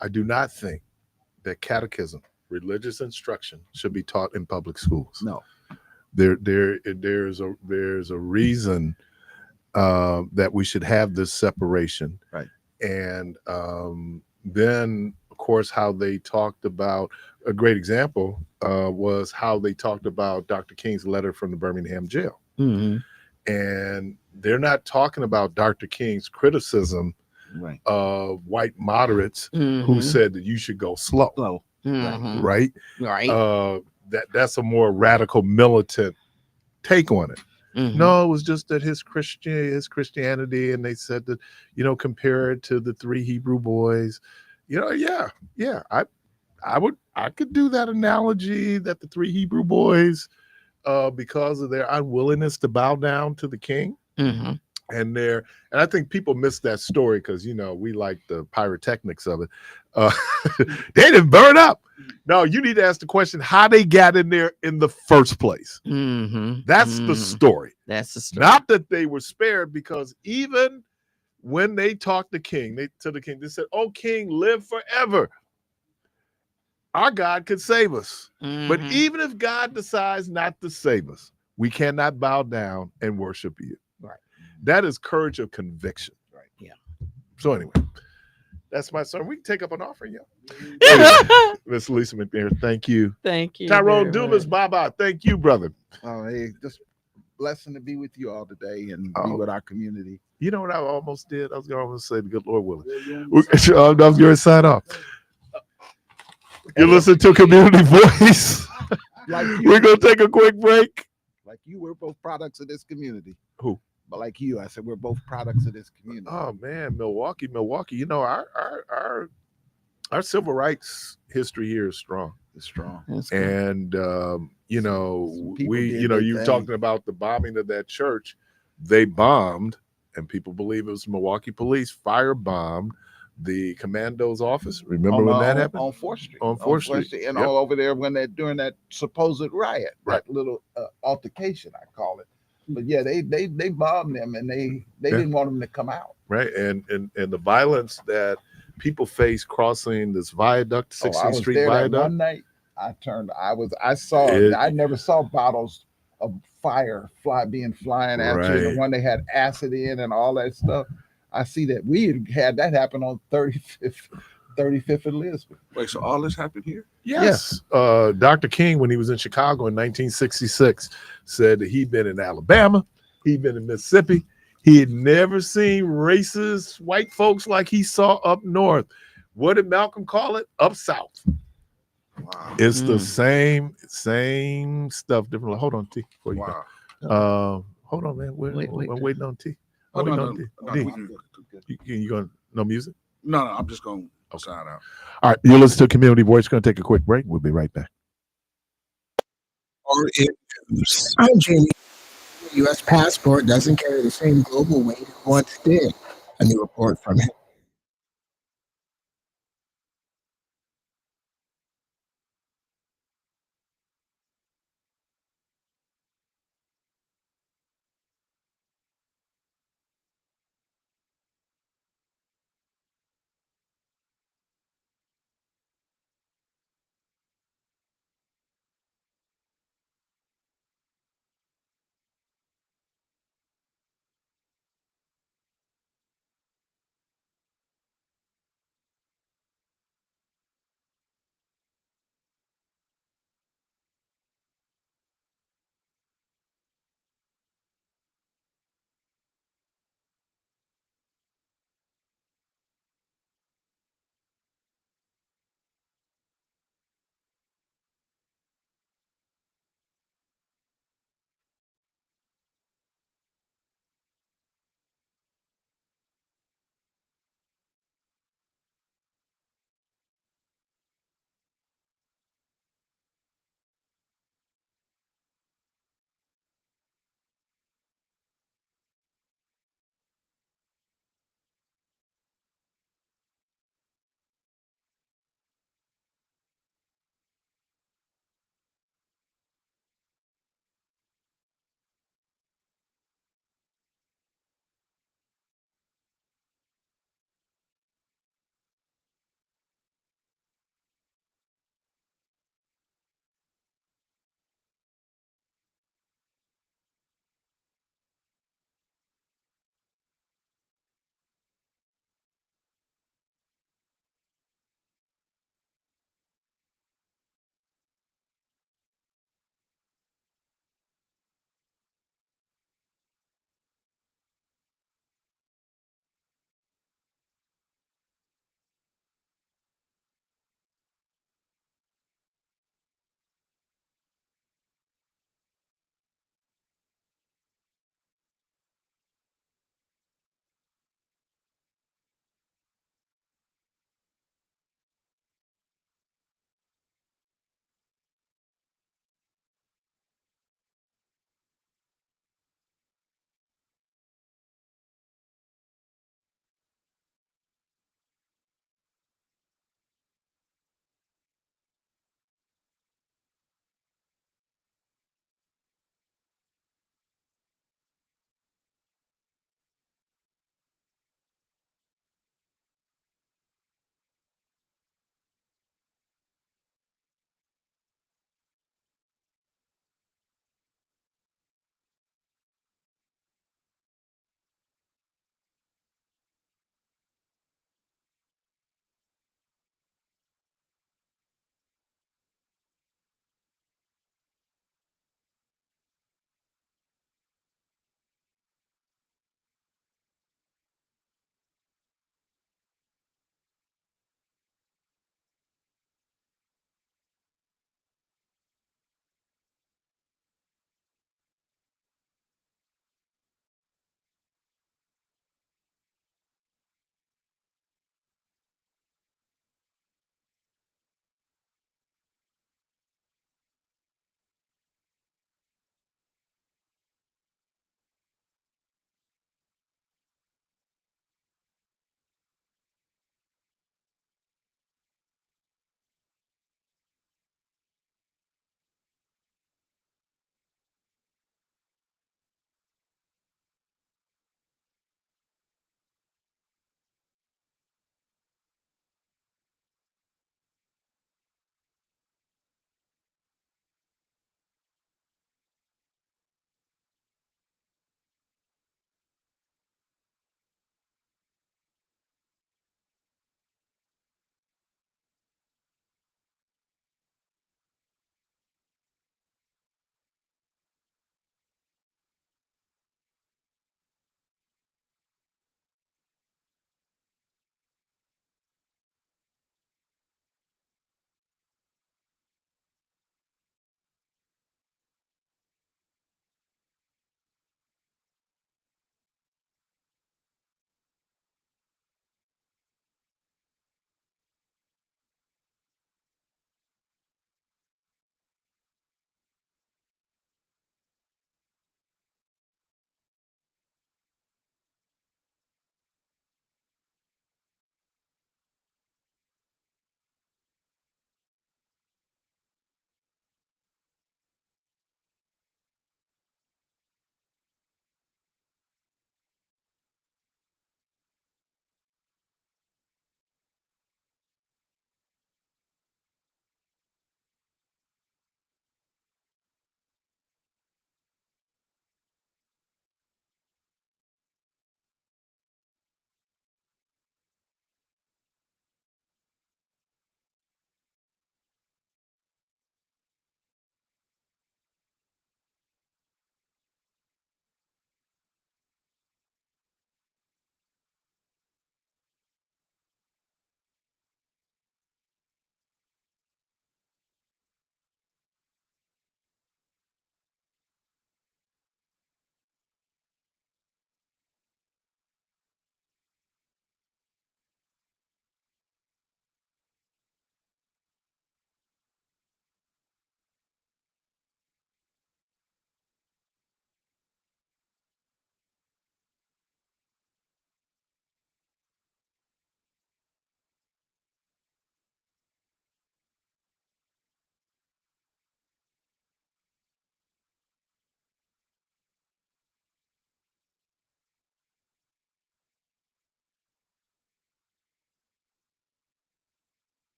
I do not think that catechism, religious instruction, should be taught in public schools. No, there's a reason that we should have this separation, right? And then, of course, how they talked about, a great example was how they talked about Dr. King's letter from the Birmingham jail. Mm-hmm. And they're not talking about Dr. King's criticism of white moderates who said that you should go slow. Mm-hmm. Right? Right. That's a more radical militant take on it. Mm-hmm. No, it was just that his Christianity, and they said that, compare it to the 3 Hebrew boys. I could do that analogy that the 3 Hebrew boys because of their unwillingness to bow down to the king. Hmm. And I think people miss that story because we like the pyrotechnics of it. They didn't burn up. No, you need to ask the question how they got in there in the first place. Hmm. That's the story. That's the story. Not that they were spared, because even when they talked to the king, they said, "Oh, king, live forever. Our God could save us." But Mhm. even if God decides not to save us, we cannot bow down and worship you. Right. That is courage of conviction. Right. Yeah. So anyway, that's my sermon. We can take up an offering, yeah. Miss Lisa McNair, thank you. Thank you. Tyrone very Dumas, much. Baba, thank you, brother. Oh, hey, just blessing to be with you all today and be Oh. with our community. You know what I almost did? I was going to almost say, the good Lord willing. I was going to sign off. You listen to Community Voice. Like you, We're going to take a quick break. like you, we're both products of this community. Who? But like you, I said we're both products of this community. Oh man, Milwaukee. Our civil rights history here is strong. It's strong. That's good. And Some people we, did their you were thing. talking about the bombing of that church. They bombed, and people believe it was Milwaukee police firebombed the commando's office. Remember when that happened? On 4th Street. On 4th Street. And Yep. all over there when they're during that supposed riot, Right. that little altercation, I call it. But yeah, they bombed them, and they Yeah. didn't want them to come out. Right, and the violence that people face crossing this viaduct, I 16th was Street there that viaduct. one night. I saw It- I never saw bottles of fire flying at you. And Right. the one they had acid in and all that stuff. I see that we had that happen on 35th and Lisbon. Wait, so all this happened here? Yes. Dr. King, when he was in Chicago in 1966, said that he'd been in Alabama, he'd been in Mississippi. He had never seen racist white folks like he saw up north. What did Malcolm call it? Up south. Wow. It's the same stuff, different. Hold on, T. Before you Wow. go. Hold on, man. Wait. I'm waiting on T. Oh, I'm no, waiting no, on T. no, D. we can- You going no music? no, I'm just going to sign out. All right, you listen to Community Voice. Going to take a quick break. We'll be right back. I'm Jamie. The U.S. passport doesn't carry the same global weight it once did. A new report from him.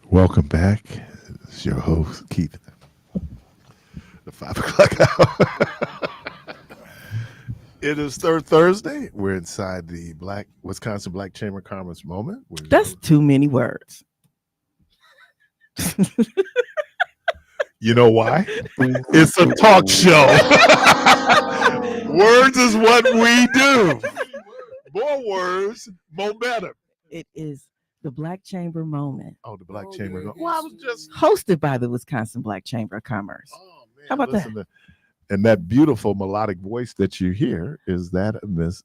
Welcome back. It's your host, Keith. The 5 o'clock hour. It is third Thursday. We're inside the Wisconsin Black Chamber of Commerce moment. That's too many words. You know why? It's a talk show. Words is what we do. More words, more better. It is the Black Chamber moment. Oh, the Black Chamber. Well, I was just hosted by the Wisconsin Black Chamber of Commerce. Oh man, how about that? And that beautiful melodic voice that you hear, is that Miss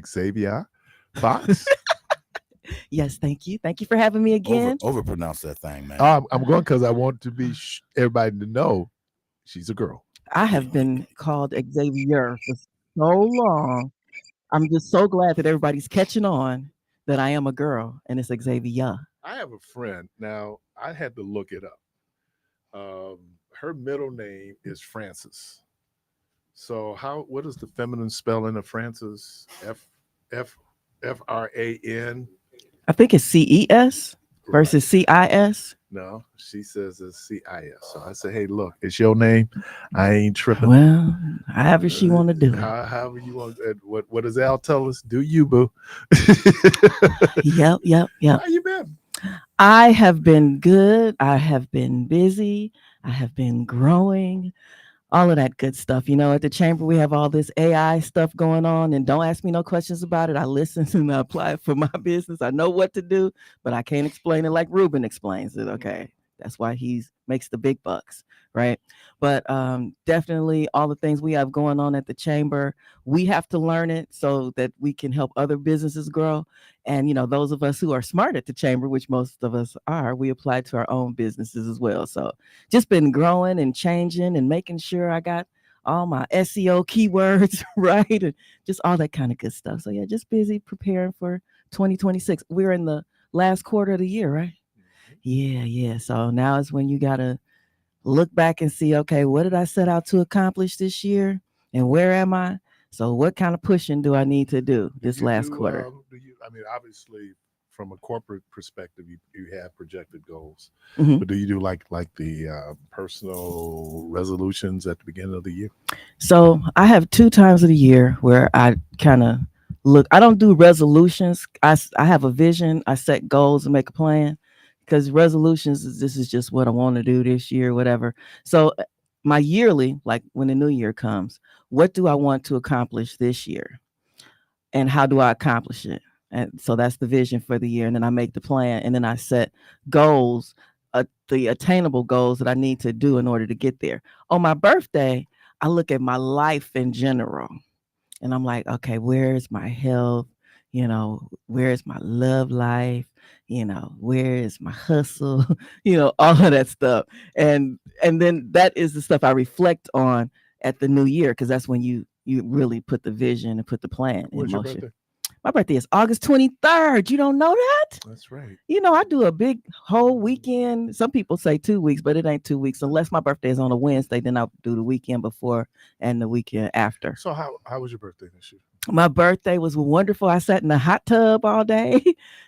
Xavier Fox? Yes, thank you. Thank you for having me again. Overpronounce that thing, man. I'm going because I want to be everybody to know she's a girl. I have been called Xavier for so long. I'm just so glad that everybody's catching on that I am a girl and it's Xavier. I have a friend. Now, I had to look it up. Her middle name is Francis. So what is the feminine spelling of Francis? F-R-A-N? I think it's CES versus CIS. No, she says it's CIS. So I said, hey, look, it's your name. I ain't tripping. Well, however she want to do it. However you want. What does Al tell us? Do you, boo? Yep. How you been? I have been good. I have been busy. I have been growing. All of that good stuff. You know, at the chamber, we have all this AI stuff going on, and don't ask me no questions about it. I listen and I apply it for my business. I know what to do, but I can't explain it like Ruben explains it. Okay. That's why he makes the big bucks, right? But definitely all the things we have going on at the chamber, we have to learn it so that we can help other businesses grow. And, you know, those of us who are smart at the chamber, which most of us are, we apply to our own businesses as well. So just been growing and changing and making sure I got all my SEO keywords right and just all that kind of good stuff. So yeah, just busy preparing for 2026. We're in the last quarter of the year, right? Yeah. So now is when you got to look back and see, okay, what did I set out to accomplish this year? And where am I? So what kind of pushing do I need to do this last quarter? Obviously, from a corporate perspective, you have projected goals. Mhm. But do you do like the personal resolutions at the beginning of the year? So I have 2 times of the year where I kind of look. I don't do resolutions. I have a vision. I set goals and make a plan. Because resolutions this is just what I want to do this year, whatever. So my yearly, like when the new year comes, what do I want to accomplish this year? And how do I accomplish it? And so that's the vision for the year. And then I make the plan and then I set goals, the attainable goals that I need to do in order to get there. On my birthday, I look at my life in general and I'm like, okay, where's my health? You know, where's my love life? You know, where is my hustle? You know, all of that stuff. And then that is the stuff I reflect on at the new year, because that's when you really put the vision and put the plan in When's your motion. birthday? My birthday is August 23rd. You don't know that? That's right. You know, I do a big whole weekend. Some people say 2 weeks, but it ain't 2 weeks. Unless my birthday is on a Wednesday, then I'll do the weekend before and the weekend after. So how was your birthday this year? My birthday was wonderful. I sat in the hot tub all day.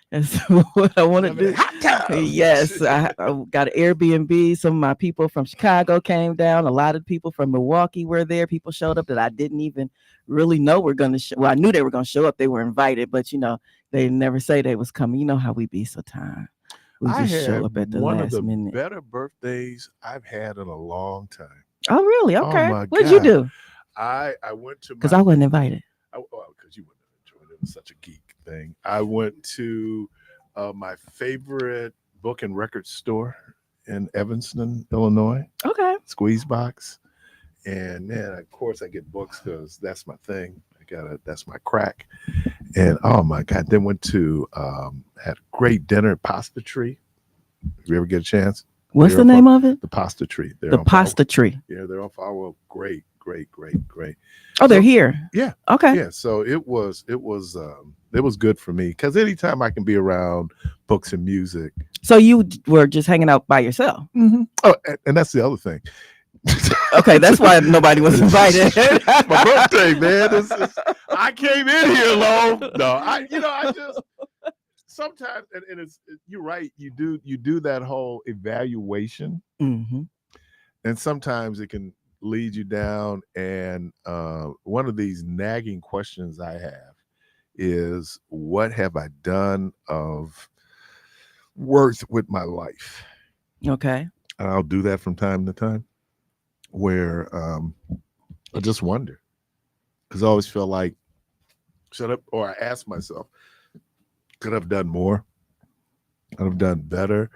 That's what I want to do. Hot tub. Yes, I got an Airbnb. Some of my people from Chicago came down. A lot of people from Milwaukee were there. People showed up that I didn't even really know were going to show. Well, I knew they were going to show up. They were invited, but you know, they never say they was coming. You know how we be sometimes. We just show up at the one last of the minute. better birthdays I've had in a long time. Oh, really? Okay. my What'd you God. do? I went to Because I wasn't invited. because you wouldn't have enjoyed it. It was such a geek thing. I went to my favorite book and record store in Evanston, Illinois, Okay. Squeeze Box. And man, of course I get books because that's my thing. That's my crack. And oh my God, then went to had a great dinner at Pasta Tree. If you ever get a chance. What's the name of it? The Pasta Tree. The Pasta Tree. Yeah, they're off our great. Oh, they're here. Yeah. Okay. Yeah. So it was good for me because anytime I can be around books and music. So you were just hanging out by yourself. Mm-hmm. Oh, and that's the other thing. Okay, that's why nobody was invited. My birthday, man. I came in here alone. No, I just sometimes, and you're right. You do that whole evaluation, Mm-hmm. and sometimes it can lead you down. And one of these nagging questions I have is, what have I done of worth with my life? Okay. And I'll do that from time to time, where I just wonder, because I always feel like, or I ask myself, could I have done more? Could I have done better?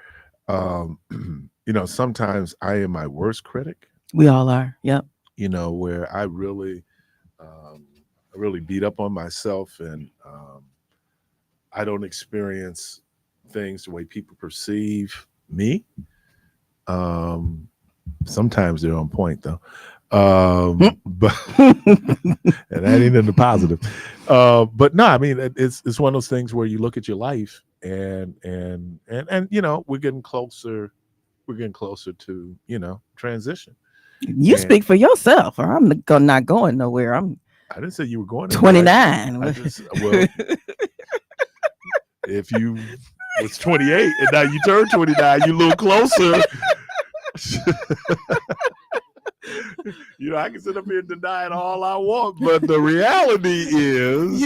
Sometimes I am my worst critic. We all are. Yep. Where I really beat up on myself, and I don't experience things the way people perceive me. Sometimes they're on point though. But and that ain't in the positive. But no, I mean, it's one of those things where you look at your life, and we're getting closer. We're getting closer to transition. You speak for yourself, or I'm not going nowhere. I didn't say you were going 29. Well, if you was 28 and now you turn 29, you a little closer. I can sit up here and deny it all I want, but the reality is,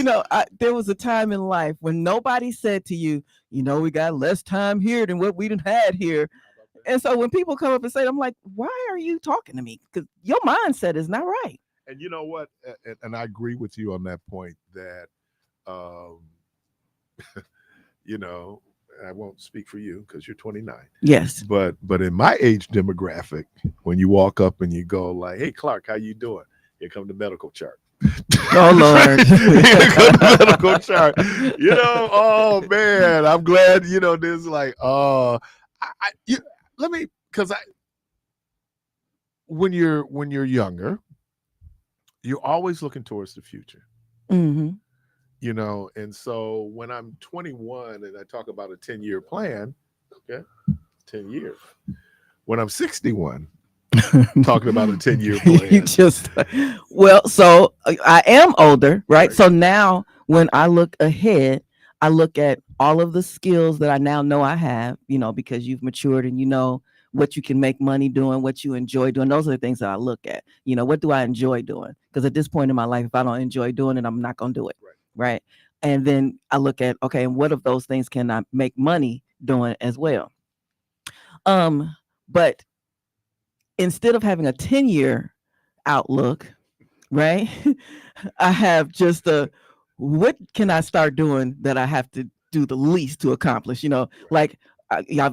there was a time in life when nobody said to you, we got less time here than what we done had here. And so when people come up and say, I'm like, why are you talking to me? Because your mindset is not right. And you know what? And I agree with you on that point that, I won't speak for you because you're 29. Yes. But in my age demographic, when you walk up and you go like, hey, Clark, how you doing? Here come the medical chart. Oh, Lord. Here come the medical chart. Oh, man, I'm glad, there's like, when you're younger, you're always looking towards the future. Mm-hmm. And so when I'm 21 and I talk about a 10-year plan, okay, 10 years. When I'm 61, talking about a 10-year plan. So I am older, right? So now when I look ahead, I look at all of the skills that I now know I have, because you've matured and what you can make money doing, what you enjoy doing. Those are the things that I look at. What do I enjoy doing? Because at this point in my life, if I don't enjoy doing it, I'm not going to do it. Right. And then I look at, okay, and what of those things can I make money doing as well? But instead of having a 10-year outlook, right, I have just what can I start doing that I have to do the least to accomplish? Like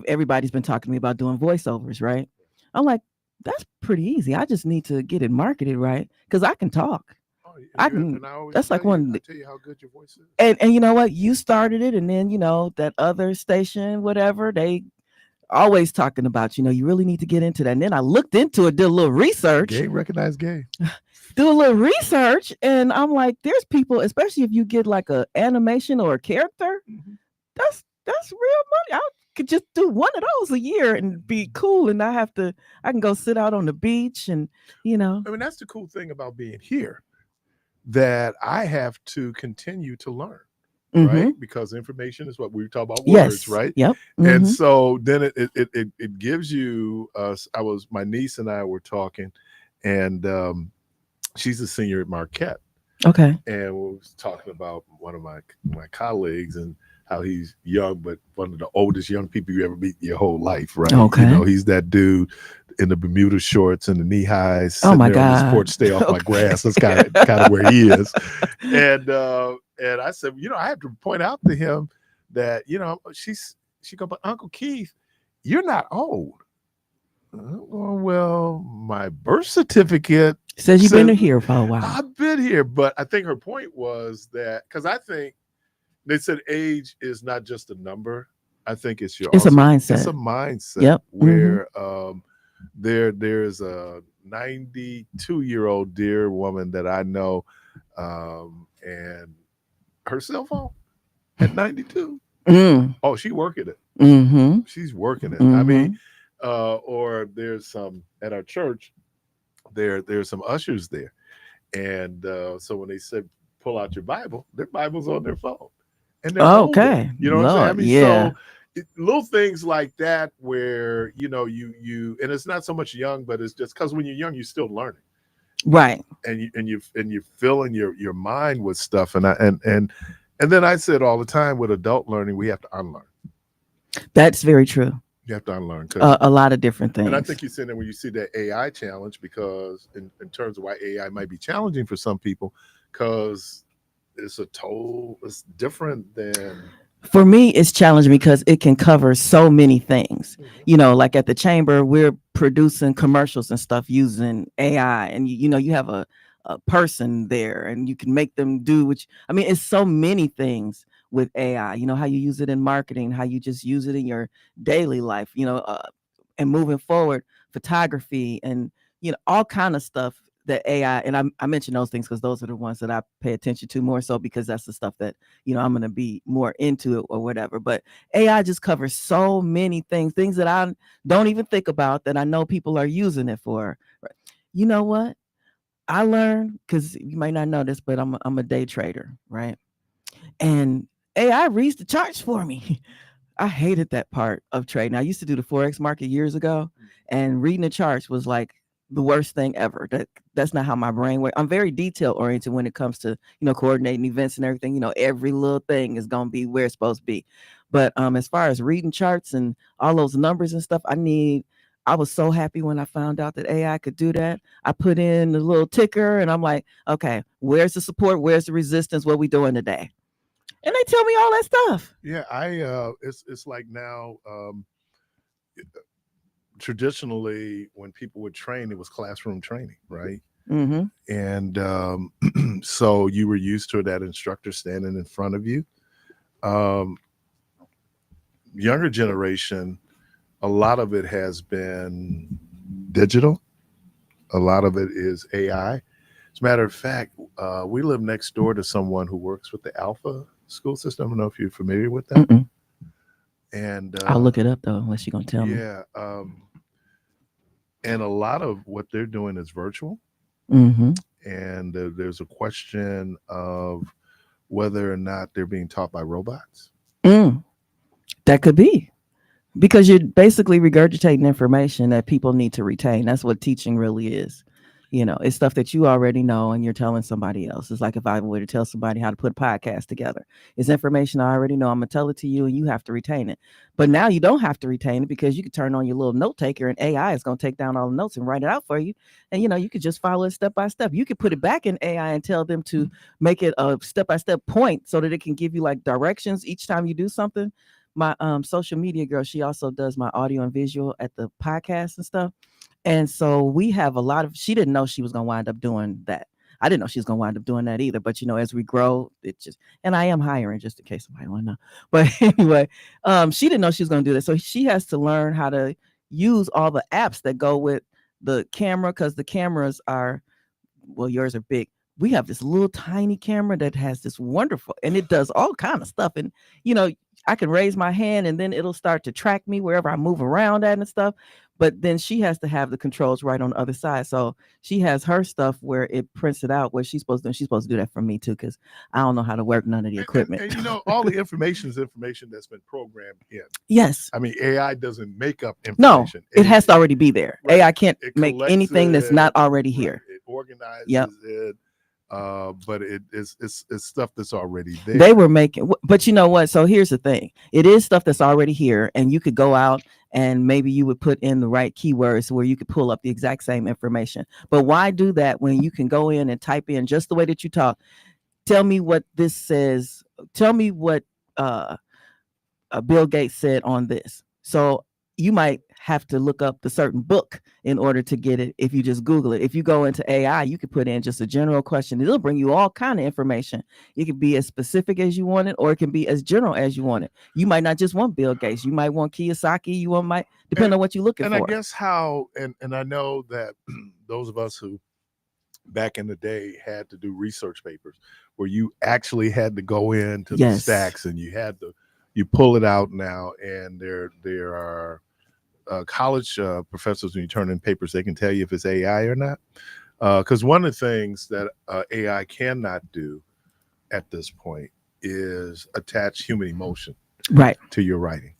everybody's been talking to me about doing voiceovers, right? I'm like, that's pretty easy. I just need to get it marketed right, because I can talk. I can. That's like one. I tell you how good your voice is. And you know what? You started it, and then that other station, whatever, they always talking about. You really need to get into that. And then I looked into it, did a little research. Gay, recognized gay. Do a little research, and I'm like, there's people, especially if you get like a animation or a character, that's real money. I could just do one of those a year and be cool, and I can go sit out on the beach, and I mean, that's the cool thing about being here, that I have to continue to learn, right? Because information is what we talk about, words, right? Yep. And so then it gives you. My niece and I were talking, and she's a senior at Marquette. Okay. And we was talking about one of my colleagues and how he's young, but one of the oldest young people you ever meet in your whole life, right? Okay. He's that dude in the Bermuda shorts and the knee highs. Oh my God! On the porch, stay off my grass. That's kind of where he is. And I said, I have to point out to him that she go, but Uncle Keith, you're not old. Well, my birth certificate says you've been here for a while. I've been here, but I think her point was that, because I think they said age is not just a number. I think it's a mindset. It's a mindset. Yep. Where there's a 92-year-old dear woman that I know, and her cell phone at 92. Oh, she working it. She's working it. I mean, or there's some at our church. There's some ushers there, and so when they said pull out your Bible, their Bible's on their phone. and they're older. Okay. You know what I'm saying? I Lord, mean, yeah. so little things like that where you and it's not so much young, but it's just because when you're young, you're still learning, Right. and you're filling your mind with stuff. And then I said all the time with adult learning, we have to unlearn. That's very true. You have to unlearn because A lot of different things. and I think you said that when you see that AI challenge, because in terms of why AI might be challenging for some people, because it's different than. For me, it's challenging because it can cover so many things. Like at the chamber, we're producing commercials and stuff using AI, and you have a person there, and you can make them do which. I mean, it's so many things with AI. How you use it in marketing, how you just use it in your daily life. And moving forward, photography and all kind of stuff that AI, and I mention those things because those are the ones that I pay attention to more so because that's the stuff that I'm going to be more into it or whatever. But AI just covers so many things that I don't even think about that I know people are using it for. You know what I learned, because you might not know this, but I'm a day trader, right? And AI reads the charts for me. I hated that part of trading. I used to do the Forex market years ago, and reading the charts was like the worst thing ever. That's not how my brain works. I'm very detail oriented when it comes to, coordinating events and everything. Every little thing is going to be where it's supposed to be. But as far as reading charts and all those numbers and stuff, I was so happy when I found out that AI could do that. I put in the little ticker and I'm like, okay, where's the support? Where's the resistance? What we doing today? And they tell me all that stuff. Yeah, it's like now, traditionally when people would train, it was classroom training, right? Mm-hmm. And so you were used to that instructor standing in front of you. Younger generation, a lot of it has been digital. A lot of it is AI. As a matter of fact, we live next door to someone who works with the Alpha school system. I don't know if you're familiar with that. Mm-mm. And I'll look it up though, unless you're gonna tell me. yeah, and a lot of what they're doing is virtual. Mm-hmm. And there's a question of whether or not they're being taught by robots. That could be, because you're basically regurgitating information that people need to retain. That's what teaching really is. It's stuff that you already know and you're telling somebody else. It's like if I were to tell somebody how to put a podcast together. It's information I already know. I'm going to tell it to you and you have to retain it. But now you don't have to retain it because you can turn on your little note taker and AI is going to take down all the notes and write it out for you. And, you could just follow it step by step. You could put it back in AI and tell them to make it a step-by-step point so that it can give you like directions each time you do something. My social media girl, she also does my audio and visual at the podcast and stuff. And so we have she didn't know she was going to wind up doing that. I didn't know she was going to wind up doing that either. But, as we grow, and I am hiring just in case somebody want to know. But anyway, she didn't know she was going to do that. So she has to learn how to use all the apps that go with the camera, because the cameras yours are big. We have this little tiny camera that has this wonderful, and it does all kind of stuff. And, I can raise my hand and then it'll start to track me wherever I move around at and stuff. But then she has to have the controls right on the other side. So she has her stuff where it prints it out where she's supposed to. And she's supposed to do that for me too, because I don't know how to work none of the equipment. And all the information is information that's been programmed in. Yes. I mean, AI doesn't make up No, information. it has to already be there. Right. AI can't It make collects anything that's it, not already right. here. It organizes Yep. it. But it's stuff that's already there. They were making, but you know what? So here's the thing. It is stuff that's already here, and you could go out and maybe you would put in the right keywords where you could pull up the exact same information. But why do that when you can go in and type in just the way that you talk? Tell me what this says. Tell me what Bill Gates said on this. So you might have to look up the certain book in order to get it. If you just Google it, if you go into AI, you could put in just a general question. It'll bring you all kind of information. It can be as specific as you want it, or it can be as general as you want it. You might not just want Bill Gates. You might want Kiyosaki. Might depend on what you're looking for. And I guess and I know that those of us who back in the day had to do research papers where you actually had to go into the stacks and you pull it out now, and there are college professors, when you turn in papers, they can tell you if it's AI or not. Because one of the things that AI cannot do at this point is attach human emotion Right. to your writing.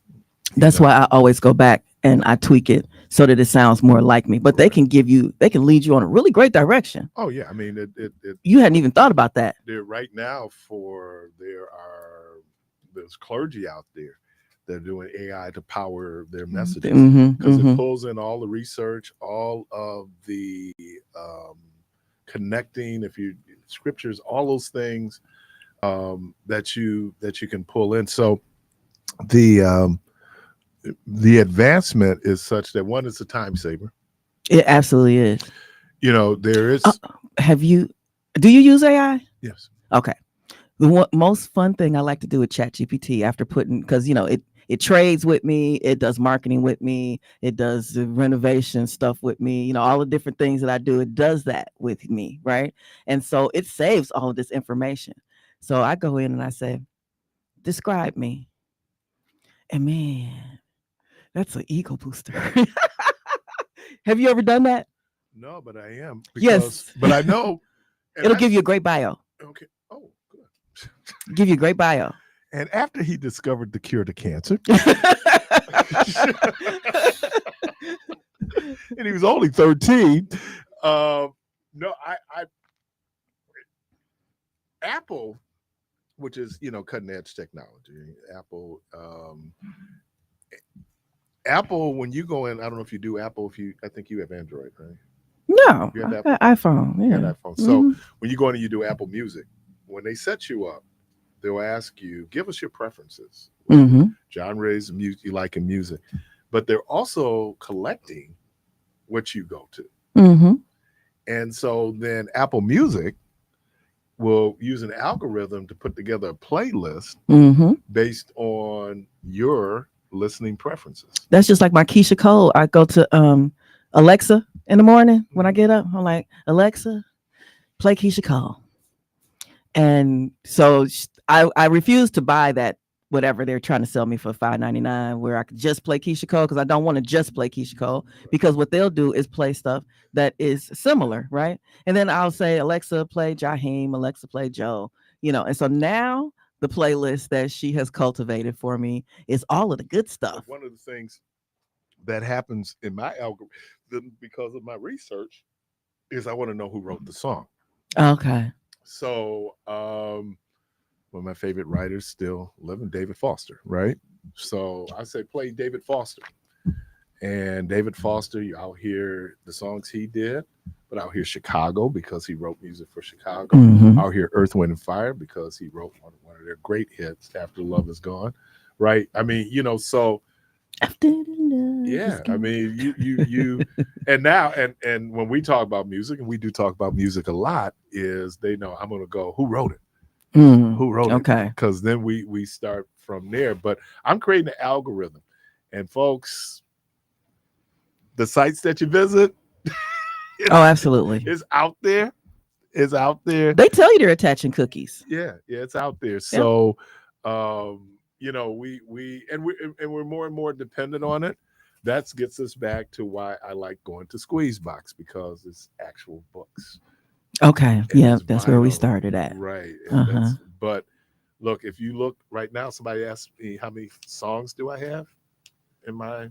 That's why I always go back and I tweak it so that it sounds more like me. But they can lead you on a really great direction. Oh yeah, I mean You hadn't even thought about that. Right now there's clergy out there that are doing AI to power their messages because it pulls in all the research, all of the connecting, scriptures, all those things that you can pull in. So the advancement is such that one, it's a time saver. It absolutely is. There is. Do you use AI? Yes. Okay. The most fun thing I like to do with ChatGPT after because it trades with me, it does marketing with me, it does the renovation stuff with me, all the different things that I do, it does that with me, right? And so it saves all of this information. So I go in and I say, describe me. And man, that's an ego booster. Have you ever done that? No, but I am. Yes. But I know. It'll give you a great bio. Okay. Oh, good. Give you a great bio. And after he discovered the cure to cancer, and he was only 13, no, I Apple, which is cutting edge technology. Apple, when you go in, I don't know if you do Apple. I think you have Android, right? No, you have iPhone. Yeah. iPhone. So when you go in and you do Apple Music, when they set you up, they'll ask you, give us your preferences, genres of music you like in music, but they're also collecting what you go to. And so then Apple Music will use an algorithm to put together a playlist based on your listening preferences. That's just like my Keisha Cole. I go to Alexa in the morning when I get up. I'm like, Alexa, play Keisha Cole. And so I refuse to buy that whatever they're trying to sell me for $5.99 where I could just play Keisha Cole, because I don't want to just play Keisha Cole, because what they'll do is play stuff that is similar, right? And then I'll say, Alexa, play Jaheim, Alexa, play Joe, and so now the playlist that she has cultivated for me is all of the good stuff. One of the things that happens in my algorithm because of my research is I want to know who wrote the song. Okay. So one of my favorite writers still living, David Foster, right? So I say play David Foster. And David Foster, I'll hear the songs he did, but I'll hear Chicago because he wrote music for Chicago. I'll hear Earth, Wind, and Fire because he wrote one of their great hits, After Love Is Gone, right? I mean, so After the love is gone. I mean, you and now and when we talk about music, and we do talk about music a lot, is they know I'm going to go, who wrote it? Who wrote it? Okay. Because then we start from there. But I'm creating an algorithm, and folks, the sites that you visit, absolutely, is out there. It's out there. They tell you they're attaching cookies. Yeah, it's out there. So, we're more and more dependent on it. That gets us back to why I like going to Squeezebox, because it's actual books. Okay, and that's where we started at. Right. But look, if you look right now, somebody asked me how many songs do I have in my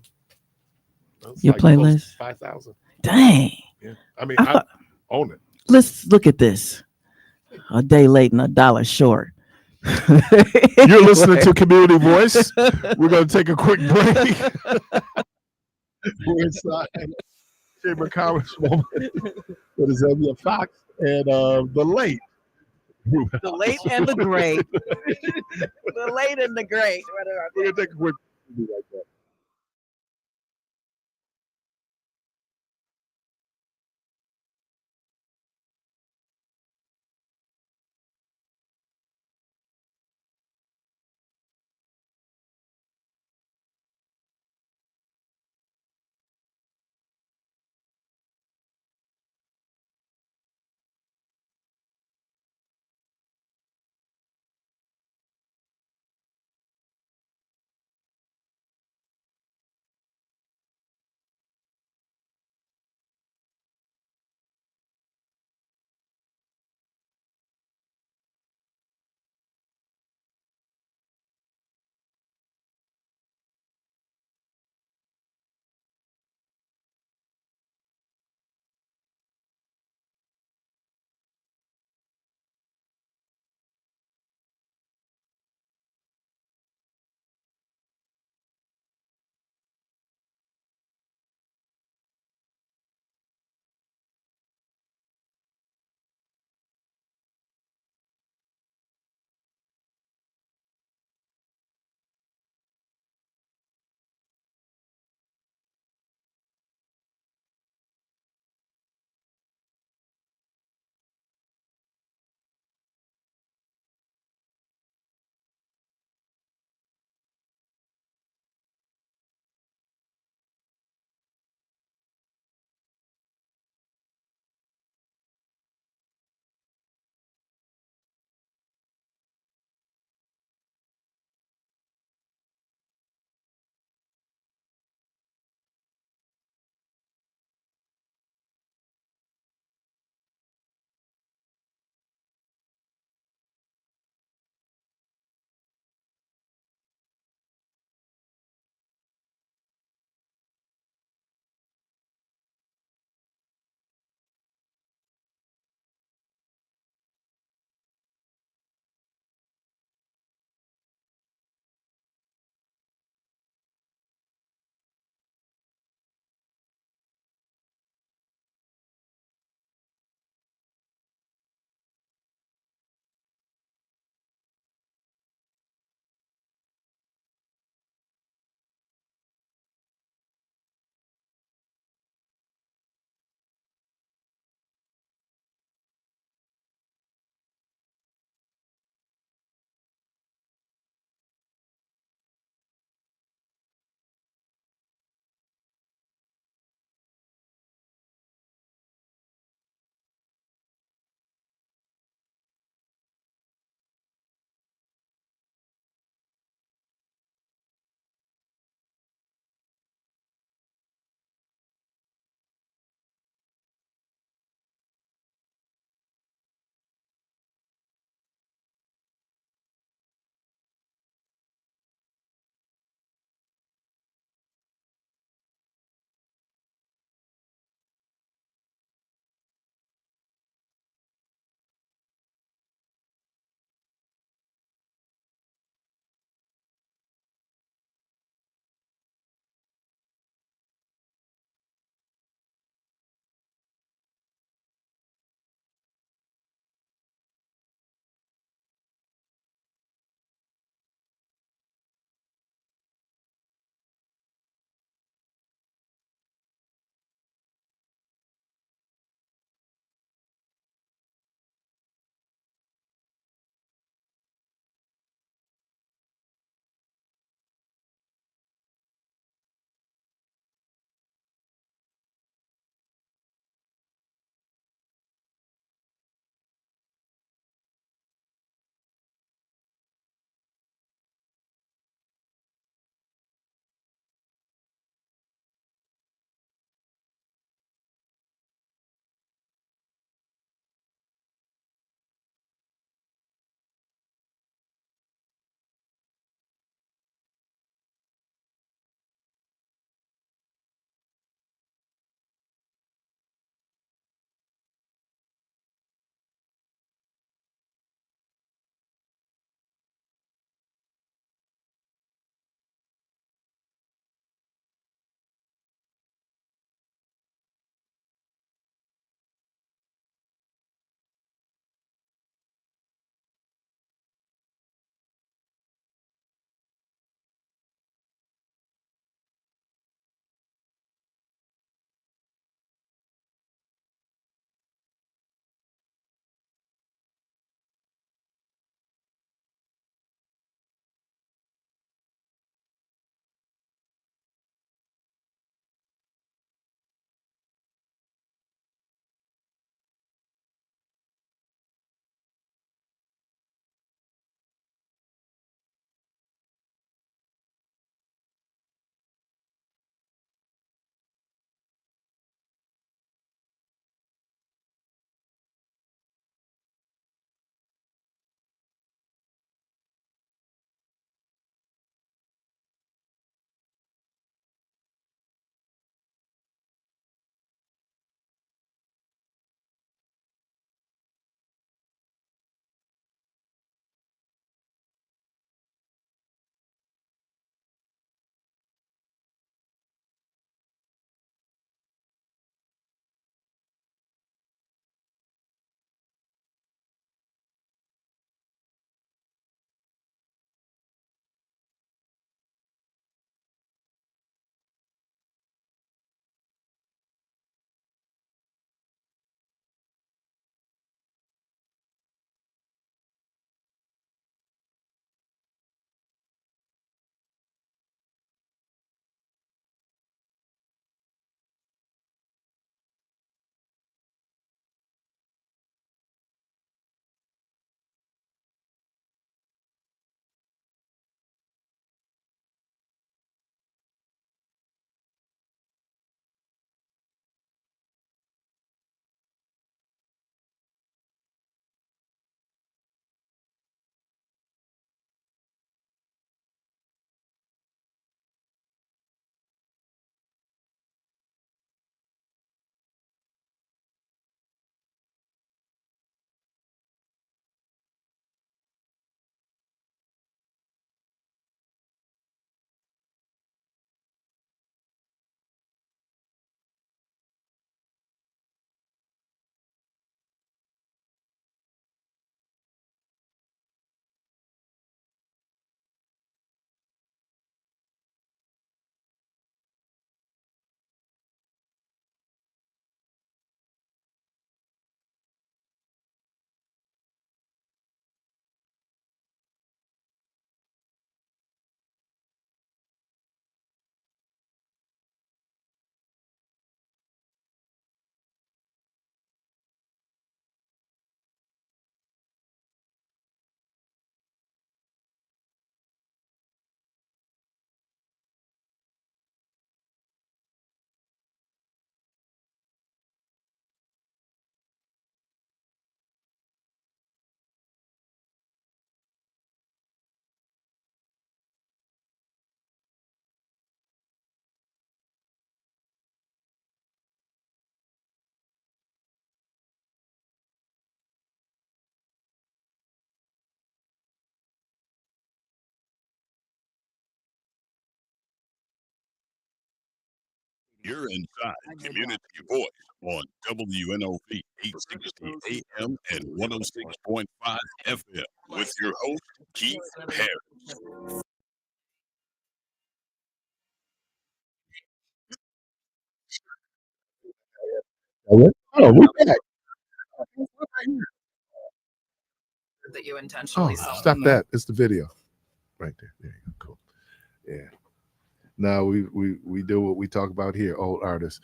playlist? 5,000. Dang. Yeah. I mean, I own it. Let's look at this. A day late and $1 short. You're listening to Community Voice. We're going to take a quick break. We're inside Chamber of Commerce with Zevia Fox and the late. The late and the great. The late and the great. We're going to take a quick break like that. You're inside Community Voice on WNOV 860 AM and 106.5 FM with your host, Keith Parris. Oh, we're back. That you intentionally saw. Stop that. It's the video right there. There you go. Cool. Yeah. Now we do what we talk about here, old artists.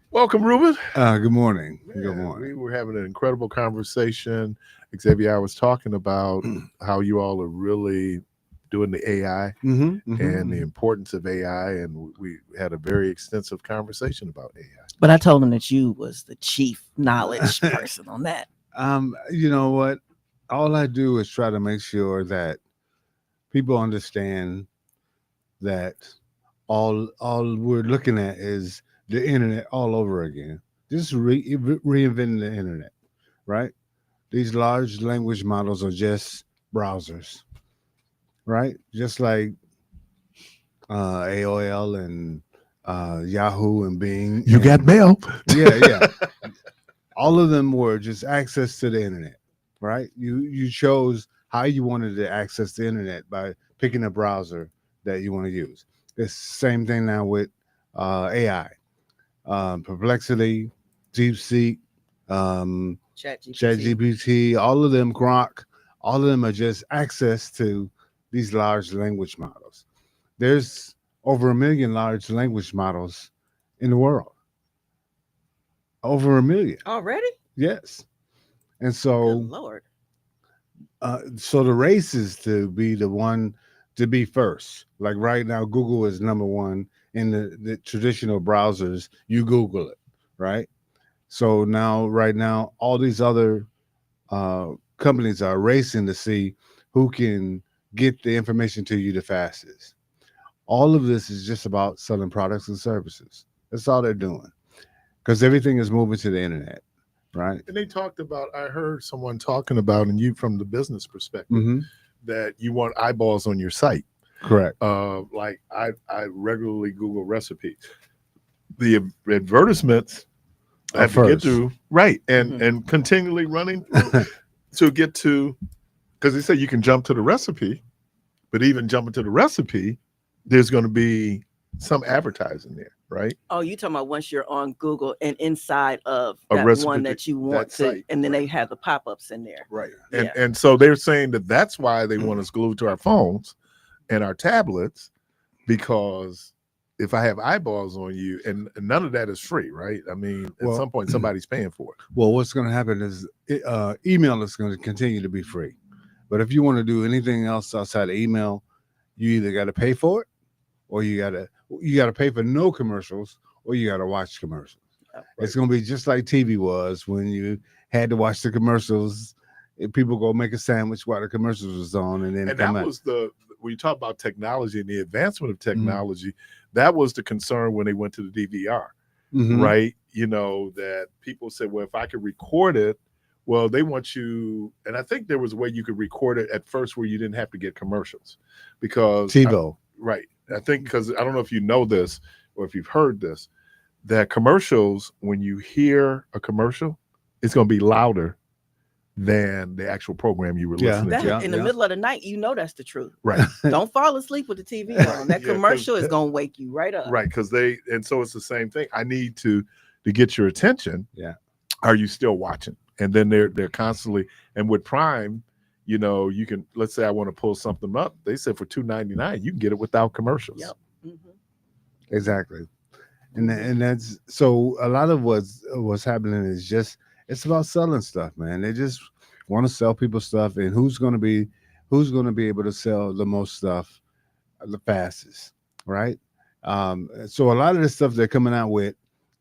Welcome, Ruben. Good morning. Yeah, Good morning. We were having an incredible conversation. Xavier, I was talking about how you all are really doing the AI and the importance of AI, and we had a very extensive conversation about AI. But I told him that you was the chief knowledge person on that. You know what? All I do is try to make sure that people understand that all we're looking at is the internet all over again. Just reinventing the internet, right? These large language models are just browsers, right? Just like AOL and Yahoo and Bing. You got mail. Yeah. All of them were just access to the internet, right? You chose how you wanted to access the internet by picking a browser that you want to use. It's the same thing now with AI. Perplexity, DeepSeek, ChatGPT, all of them, Grok, all of them are just access to these large language models. There's over 1 million large language models in the world. Over 1 million. Already? Yes. And so, Good Lord. So the race is to be the one to be first. Like right now, Google is number one in the traditional browsers. You Google it, right? So right now, all these other companies are racing to see who can get the information to you the fastest. All of this is just about selling products and services. That's all they're doing, because everything is moving to the internet, right? And they talked about, I heard someone talking about, and you from the business perspective, that you want eyeballs on your site. Correct. Like I regularly Google recipes. The advertisements I have to get to, right, and continually running through to get to, because they say you can jump to the recipe, but even jumping to the recipe, there's going to be some advertising there, right? Oh, you talking about once you're on Google and inside of A that recipe, one that you want that to, site, and then they have the pop-ups in there. Right. Yeah. And so they're saying that's why they want us glued to our phones and our tablets, because if I have eyeballs on you, and none of that is free, right? I mean, at some point somebody's paying for it. Well, what's going to happen is email is going to continue to be free. But if you want to do anything else outside of email, you either got to pay for it, or you got to pay for no commercials, or you got to watch commercials. Right. It's going to be just like TV was when you had to watch the commercials. People go make a sandwich while the commercials was on, and then was when you talk about technology and the advancement of technology, that was the concern when they went to the DVR, right? You know, that people said, well, if I could record it, well, they want you, and I think there was a way you could record it at first where you didn't have to get commercials, because TiVo, right? I think, because I don't know if you know this or if you've heard this, that commercials, when you hear a commercial, it's going to be louder than the actual program you were listening to. In the middle of the night, you know that's the truth. Right. Don't fall asleep with the TV on. That commercial is going to wake you right up. Right, because and so it's the same thing. I need to get your attention. Yeah. Are you still watching? And then they're constantly, and with Prime, you know, you can, let's say I want to pull something up. They said for $2.99, you can get it without commercials. Yep. Exactly. And that's, so a lot of what's happening is just, it's about selling stuff, man. They just want to sell people stuff, and who's going to be able to sell the most stuff the fastest, right? So a lot of the stuff they're coming out with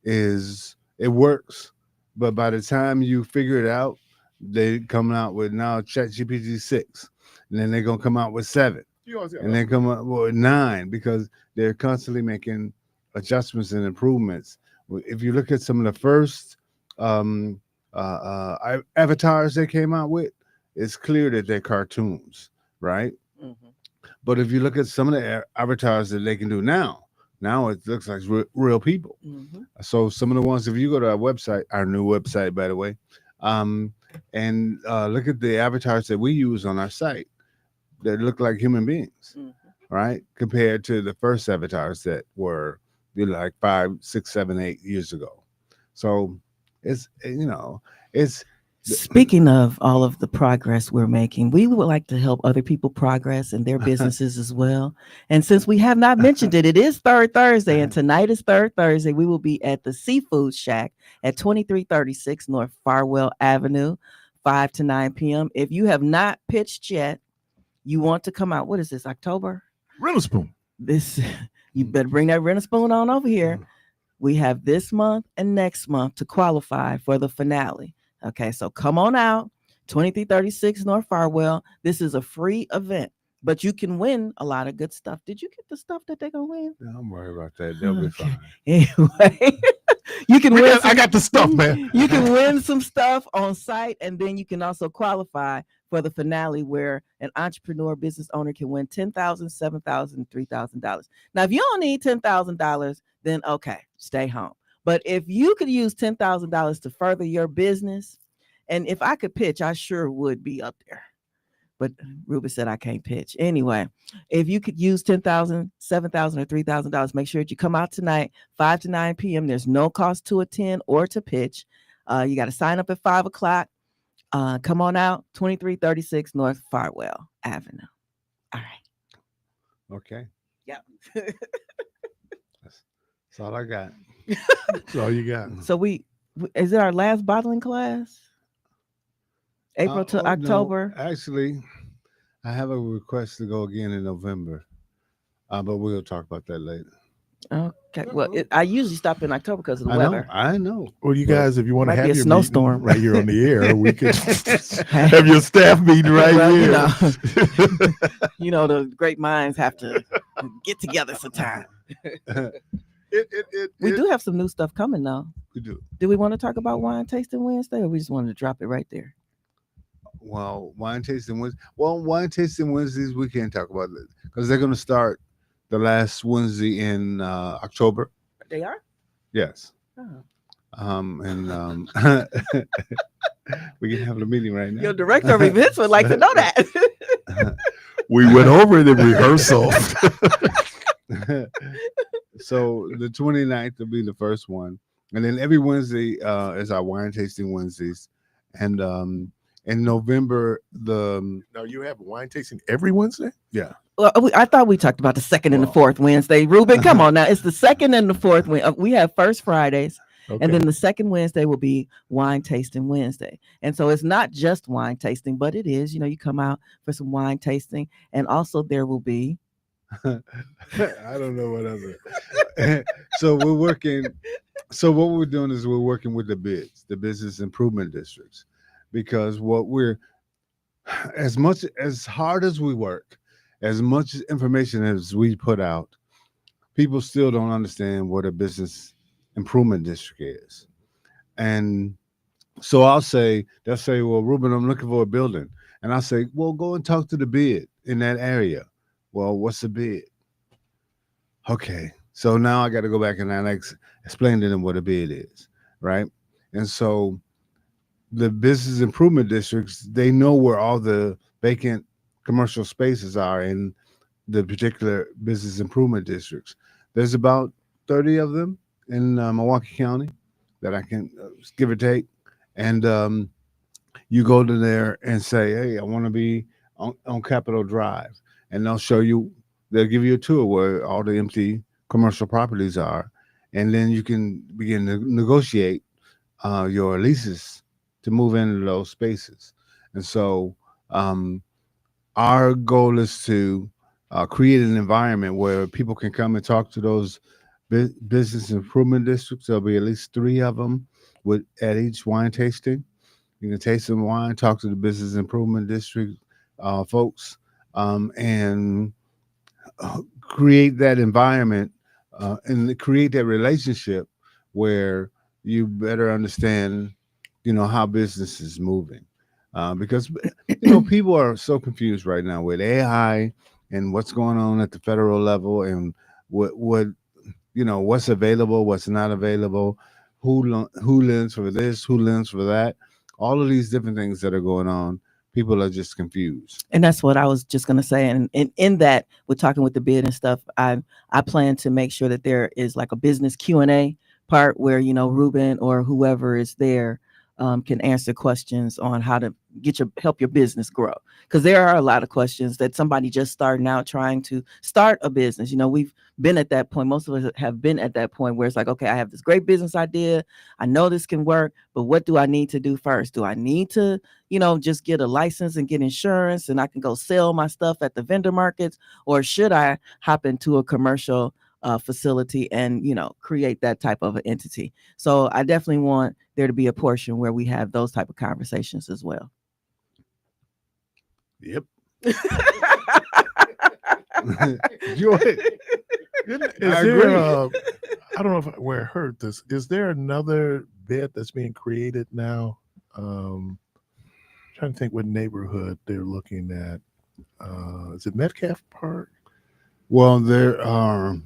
it works, but by the time you figure it out, they coming out with now ChatGPT 6, and then they're gonna come out with 7, and then come out with 9, because they're constantly making adjustments and improvements. If you look at some of the first avatars they came out with, it's clear that they're cartoons, right? But if you look at some of the avatars that they can do now, Now it looks like real people. Mhm. So some of the ones, if you go to our website, our new website, by the way, and look at the avatars that we use on our site, that look like human beings, Mhm. right? Compared to the first avatars that were like 5, 6, 7, 8 years ago. So it's it's Speaking of all of the progress we're making, we would like to help other people progress in their businesses as well. And since we have not mentioned it, it is Third Thursday, and tonight is Third Thursday. We will be at the Seafood Shack at 2336 North Farwell Avenue, 5 to 9 p.m. If you have not pitched yet, you want to come out. What is this, October? Rental spoon. This you better bring that rental spoon on over here. We have this month and next month to qualify for the finale. Okay, so come on out, 2336 North Farwell. This is a free event, but you can win a lot of good stuff. Did you get the stuff that they're gonna win? Don't worry about that. They'll be fine. Anyway, you can win. I got the stuff, man. You can win some stuff on site, and then you can also qualify for the finale, where an entrepreneur business owner can win $10,000, $7,000, $3,000. Now, if you don't need $10,000, then okay, stay home. But if you could use $10,000 to further your business, and if I could pitch, I sure would be up there. But Ruben said I can't pitch. Anyway, if you could use $10,000, $7,000, or $3,000, make sure that you come out tonight, 5 to 9 p.m. There's no cost to attend or to pitch. You got to sign up at 5 o'clock. Come on out, 2336 North Farwell Avenue. All right. Okay. Yep. That's all I got. That's all you got. So is it our last bottling class? April to No, October? actually, I have a request to go again in November, but we'll talk about that later. Okay. Well, I usually stop in October because of the I weather. know. Well, you guys, if you want to Might be have a your snowstorm. meeting right here on the air, we could have your staff meeting right Well, here. The great minds have to get together sometime. We do have some new stuff coming though. We do. Do we want to talk about Wine Tasting Wednesday, or we just wanted to drop it right there? Well, wine tasting Wednesdays we can't talk about it because they're going to start the last Wednesday in October. They are? Yes. Oh. And we can have a meeting right now. Your director of events would like to know that. We went over it in rehearsal. So the 29th will be the first one. And then every Wednesday is our wine tasting Wednesdays. And in November, Now you have wine tasting every Wednesday? Yeah. Well, I thought we talked about the second and the fourth Wednesday. Ruben, come on now. It's the second and the fourth. We have first Fridays. Okay. And then the second Wednesday will be Wine Tasting Wednesday. And so it's not just wine tasting, but it is, you come out for some wine tasting. And also there will be. I don't know what other. So we're working. So what we're doing is we're working with the BIDs, the business improvement districts, because as hard as we work, as much information as we put out, people still don't understand what a business improvement district is. And so they'll say, well, Ruben, I'm looking for a building. And I'll say, well, go and talk to the BID in that area. Well, what's the BID? Okay. So now I got to go back and explain to them what a BID is, right? And so the business improvement districts, they know where all the vacant commercial spaces are in the particular business improvement districts. There's about 30 of them in Milwaukee County that I can give or take. And you go to there and say, hey, I want to be on Capitol Drive. And they'll give you a tour where all the empty commercial properties are. And then you can begin to negotiate your leases to move into those spaces. And so our goal is to create an environment where people can come and talk to those business improvement districts. There'll be at least 3 of them at each wine tasting. You can taste some wine, talk to the business improvement district folks, and create that environment and create that relationship where you better understand, how business is moving. Because people are so confused right now with AI and what's going on at the federal level and what what's available, what's not available, who lends for this, who lends for that. All of these different things that are going on, people are just confused. And that's what I was just going to say. And in that, we're talking with the bid and stuff. I plan to make sure that there is like a business Q&A part where, Ruben or whoever is there can answer questions on how to help your business grow. Because there are a lot of questions that somebody just starting out trying to start a business. We've been at that point. Most of us have been at that point where it's like, okay, I have this great business idea. I know this can work, but what do I need to do first? Do I need to, just get a license and get insurance and I can go sell my stuff at the vendor markets? Or should I hop into a commercial facility and, create that type of an entity? So I definitely want there to be a portion where we have those type of conversations as well. Yep. Joy. I agree. I don't know where I heard this. Is there another bid that's being created now? Trying to think what neighborhood they're looking at. Is it Metcalf Park? Well, there are.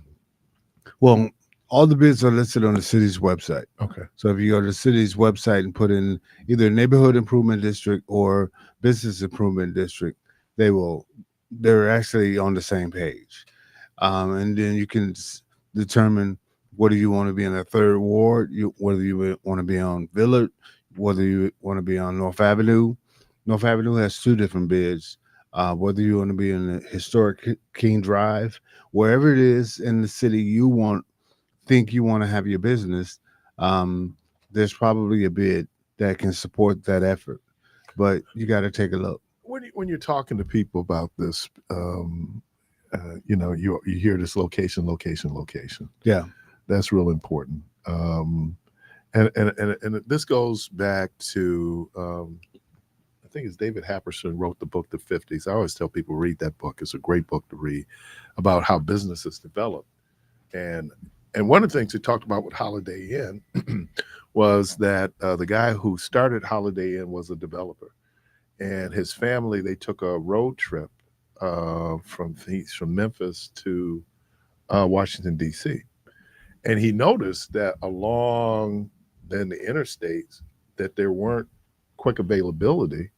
Well, all the bids are listed on the city's website. Okay. So if you go to the city's website and put in either neighborhood improvement district or business improvement district, they're actually on the same page. And then you can determine whether you want to be in the 3rd Ward, whether you want to be on Villard, whether you want to be on North Avenue. North Avenue has 2 different bids. Whether you want to be in the historic King Drive, wherever it is in the city you think you want to have your business, there's probably a bid that can support that effort. But you got to take a look. When you're talking to people about this, you hear this location. Yeah, that's real important. And this goes back to I think it's David Happerson wrote the book The 50s. I always tell people read that book. It's a great book to read about how businesses develop. And one of the things he talked about with Holiday Inn was that the guy who started Holiday Inn was a developer, and his family, they took a road trip from Memphis to Washington, D.C. And he noticed that along the interstates that there weren't quick availability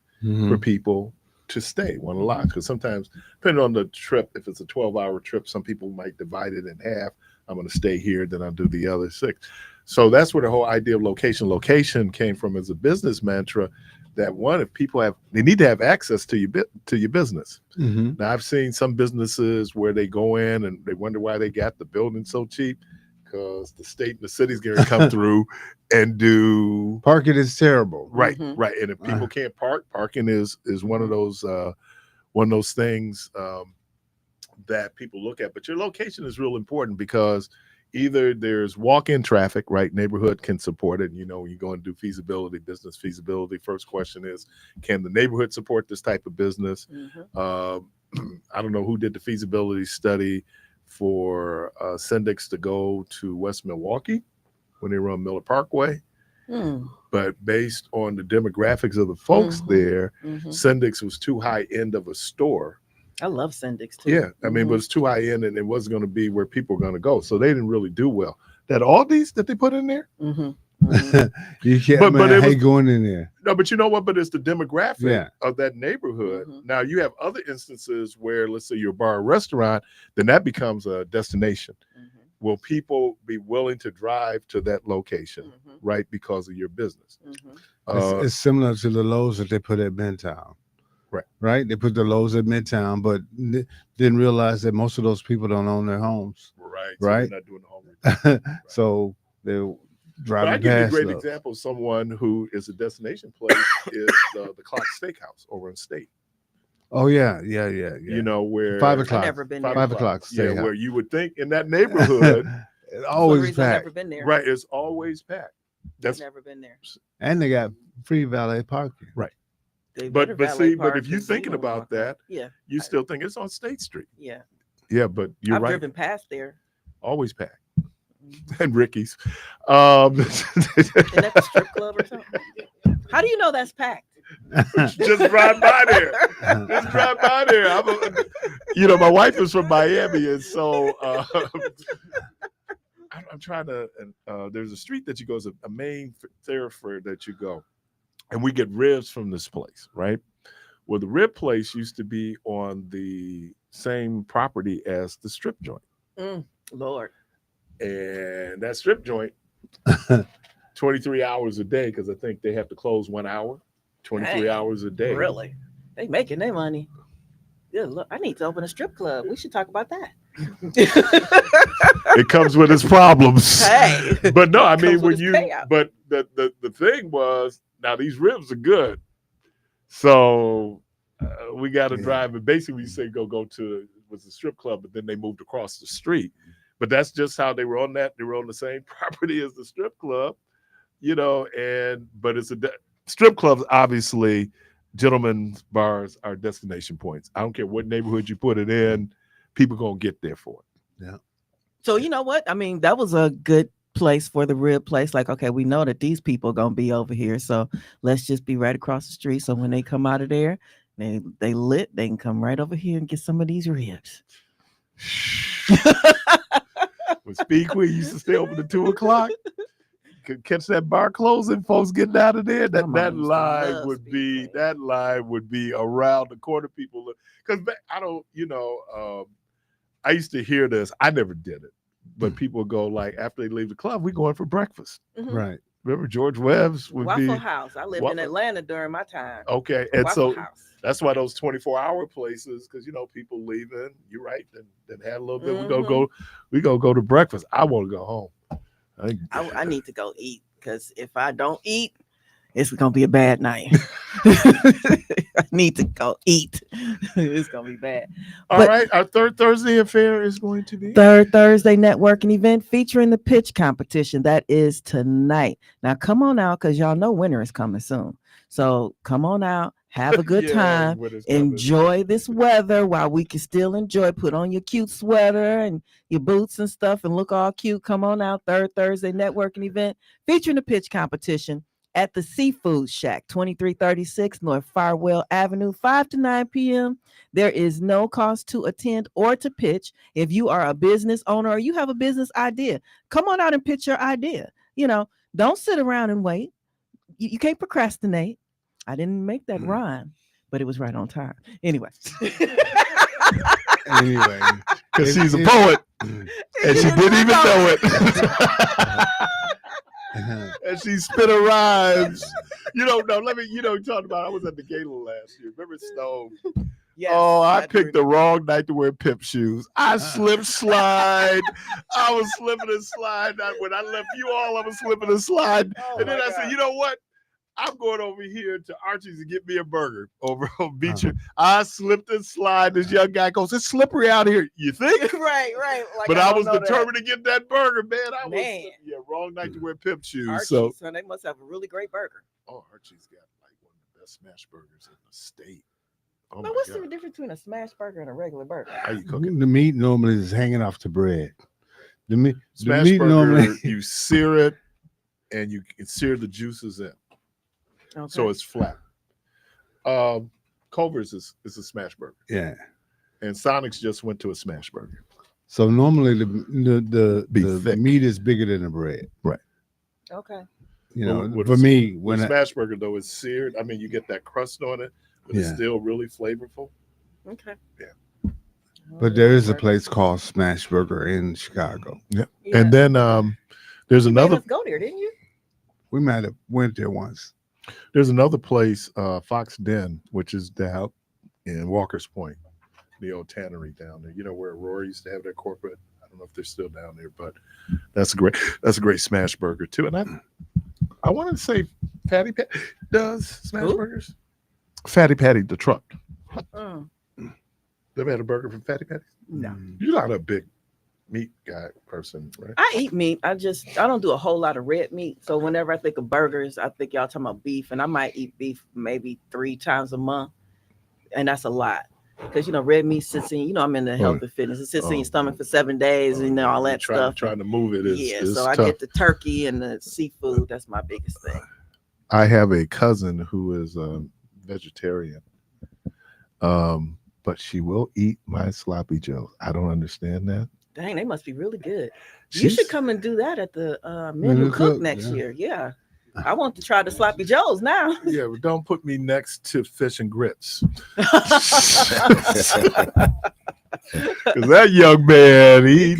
for people to stay one lot. Because sometimes, depending on the trip, if it's a 12-hour trip, some people might divide it in half. I'm going to stay here, then I'll do the other 6. So that's where the whole idea of location came from as a business mantra. That one, if people they need to have access to your business. Now, I've seen some businesses where they go in and they wonder why they got the building so cheap, because the state and the city's going to come through and do parking is terrible. Right. And if people can't park, parking is one of those things that people look at. But your location is real important, because either there's walk-in traffic, right? Neighborhood can support it. When you go and do feasibility, business feasibility, first question is, can the neighborhood support this type of business? I don't know who did the feasibility study for Syndics to go to West Milwaukee when they were on Miller Parkway. But based on the demographics of the folks there, Syndics was too high end of a store. I love Syndics too. Yeah, I mean, but it's too high end, and it wasn't going to be where people were going to go. So they didn't really do well. That Aldi's that they put in there. You can't. But I hate going in there. No, but you know what? But it's the demographic of that neighborhood. Now you have other instances where, let's say, you're a bar or restaurant, then that becomes a destination. Will people be willing to drive to that location, right, because of your business? It's similar to the Lowe's that they put at Midtown. Right. They put the Lowe's at Midtown, but didn't realize that most of those people don't own their homes. Right. So they're not doing the home. So they're driving I give you a past great those. example of someone who is a destination place is the Clock Steakhouse over in State. Oh yeah. Where 5 o'clock. I've never been there. 5 o'clock. Yeah, where you would think in that neighborhood, it's always I've packed. never been there. right? It's always packed. I've never been there. And they got free valet parking. Right. They But better valet see, but park if you're than thinking zero about that, Yeah. you still think it's on State Street. Yeah. Yeah, but you're I've right. driven past there. Always packed. And Ricky's. Isn't that the strip club or something? How do you know that's packed? Just drive by there. Just drive by there. My wife is from Miami, and so trying to. There's a street that you go, is a main thoroughfare that you go, and we get ribs from this place, right? Well, the rib place used to be on the same property as the strip joint, Lord. and that strip joint, 23 hours a day, because I think they have to close 1 hour, 23 Dang, hours a day. Really? They making their money. Yeah, look, I need to open a strip club. We should talk about that. It comes with its problems. Hey, but no, I mean, comes with when its you, payout. but the thing was, now these ribs are good. So we got to drive. And basically, we say go to, it was a strip club, but then they moved across the street. But that's just how they were on that. They were on the same property as the strip club, but it's strip clubs, obviously, gentlemen's bars are destination points. I don't care what neighborhood you put it in, people going to get there for it. Yeah. So you know what? I mean, that was a good place for the rib place. Like, okay, we know that these people are gonna be over here, so let's just be right across the street. So when they come out of there, they lit, they can come right over here and get some of these ribs. When Speed Queen used to stay open at 2:00, could catch that bar closing, folks getting out of there. That line would be around the corner. People, because I don't, I used to hear this. I never did it, but people go like after they leave the club, we going for breakfast. Mhm. Right. Remember George Webb's would Waffle be House. I lived in Atlanta during my time. okay, and Waffle so House. that's why those 24-hour places, because people leaving. You're right. Then had a little bit. Mhm. We gonna go to breakfast. I want to go home. I need to go eat, because if I don't eat, it's gonna be a bad night. I need to go eat. It's gonna be bad. All right, our third Thursday affair is going to be Third Thursday networking event featuring the pitch competition. That is tonight. Now come on out, because y'all know winter is coming soon. So come on out, have a good time, enjoy this weather while we can still enjoy. Put on your cute sweater and your boots and stuff and look all cute. Come on out, third Thursday networking event featuring the pitch competition at the Seafood Shack, 2336 North Farwell Avenue, 5 to 9 p.m. There is no cost to attend or to pitch. If you are a business owner or you have a business idea, come on out and pitch your idea. Don't sit around and wait. You can't procrastinate. I didn't make that rhyme, but it was right on time. Anyway. Because she's a poet and she didn't even know it. And she spit her rhymes. You talked about, I was at the gala last year. Remember Stone? Yes, I picked the wrong night to wear pimp shoes. I slipped slide. I was slipping and slide. When I left you all, I was slipping and slide. And then I said, you know what? I'm going over here to Archie's to get me a burger over on Beecher. I slipped and slide. This young guy goes, it's slippery out here. You think? Right. Like, but I was determined to get that burger, man. Wrong night to wear pimp shoes. Archie's, so they must have a really great burger. Oh, Archie's got like one of the best smash burgers in the state. Oh, but what's the difference between a smash burger and a regular burger? How you cooking? The meat normally is hanging off the bread. The Smash meat burger, normally you sear it and you can sear the juices in. Okay. So it's flat. Culver's is a smash burger. Yeah. And Sonic's just went to a smash burger. So normally the meat is bigger than the bread. Right. Okay. For me, when smash burger though is seared, I mean you get that crust on it, but it's still really flavorful. Okay. Yeah. But there is a place called Smash Burger in Chicago. Yeah. And then there's another. Let's go there, didn't you? We might have went there once. There's another place, Fox Den, which is down in Walker's Point, the old tannery down there. Where Rory used to have their corporate. I don't know if they're still down there, but that's a great smash burger too. And I wanted to say Fatty Patty does smash burgers. Fatty Patty, the truck. Never had a burger from Fatty Patty? No. You're not a big meat guy person, right? I eat meat. I don't do a whole lot of red meat. So whenever I think of burgers, I think y'all talking about beef, and I might eat beef maybe 3 times a month, and that's a lot. Because red meat sits in, I'm in the health and fitness. It sits in your stomach for 7 days, and all that stuff. Trying to move it is so I tough. get the turkey and the seafood. That's my biggest thing. I have a cousin who is a vegetarian, but she will eat my sloppy joes. I don't understand that. Dang, they must be really good. You should come and do that at the Men Who Cook next year. Yeah. I want to try the Sloppy Joes now. Yeah, but don't put me next to fish and grits. Because that young man, he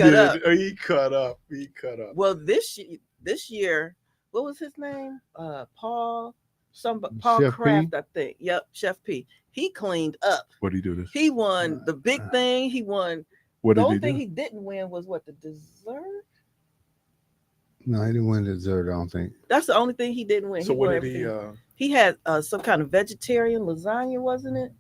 cut up. Well, this year, what was his name? Paul Chef Kraft, P? I think. Yep, Chef P. He cleaned up. What did he do this? He won the big thing. He won. What the did only he thing do? he didn't win was what, the dessert? No, he didn't win the dessert, I don't think. That's the only thing he didn't win. So he what won did everything. He had some kind of vegetarian lasagna, wasn't it?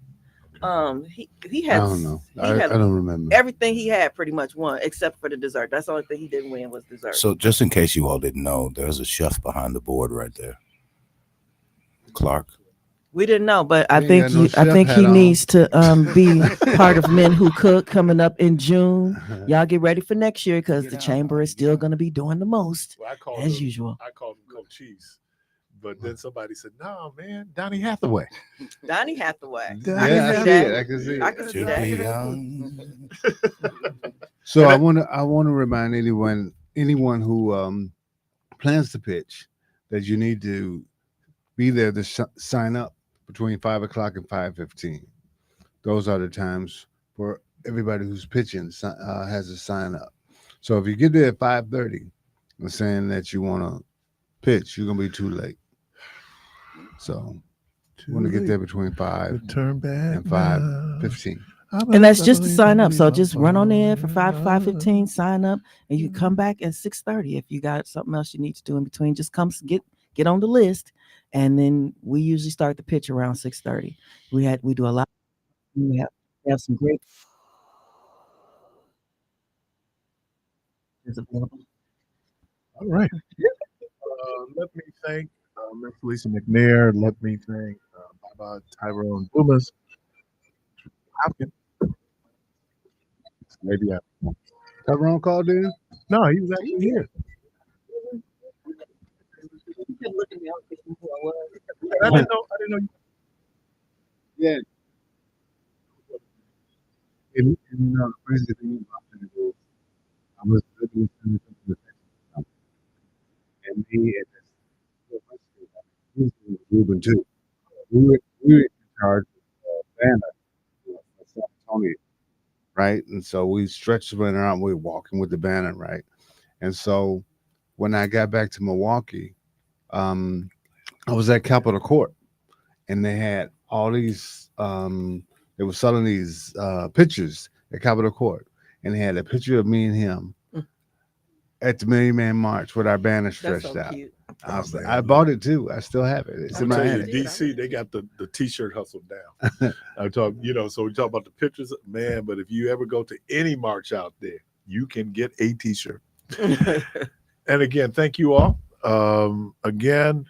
He had. I don't know. I had don't remember. Everything he had pretty much won except for the dessert. That's the only thing he didn't win was dessert. So just in case you all didn't know, there's a chef behind the board right there. Clark. We didn't know, but He I ain't think got no he, I chef think hat he on. needs to be part of Men Who Cook coming up in June. Y'all get ready for next year because the chamber is still going to be doing the most as usual. I called him Coach Cheese. But then somebody said, no, man, Donnie Hathaway. Donnie Hathaway. Yeah, I see it. I can see it. I can see that. So I want to remind anyone who plans to pitch that you need to be there to sign up between 5 o'clock and 5:15. Those are the times for everybody who's pitching has to sign up. So if you get there at 5:30 and saying that you want to pitch, you're gonna be too late. So you want to get there between 5 and 5:15. And that's just to sign up. So just run on in for 5 to 5:15, sign up, and you come back at 6:30. If you got something else you need to do in between, just come get on the list. And then we usually start the pitch around 6:30. We do a lot. We have some great. All right. Let me thank Ms. Lisa McNair. Let me thank Baba Tyrone Dumas. Hopkins. Maybe Tyrone called in? No, he was actually here. I didn't know. Yeah. And the crazy thing about that is I was living in the and he and Ruben too. We were in charge of Banner for San Antonio, right? And so we stretched the banner out and we were walking with the banner, right? And so when I got back to Milwaukee, I was at Capitol Court and they had all these they were selling these pictures at Capitol Court, and they had a picture of me and him at the Million Man March with our banner stretched out. Cute. I bought it too. I still have it. It's in my hand. DC, they got the t-shirt hustle down. I talk, so we talk about the pictures, man. But if you ever go to any march out there, you can get a t-shirt. And again, thank you all. Again,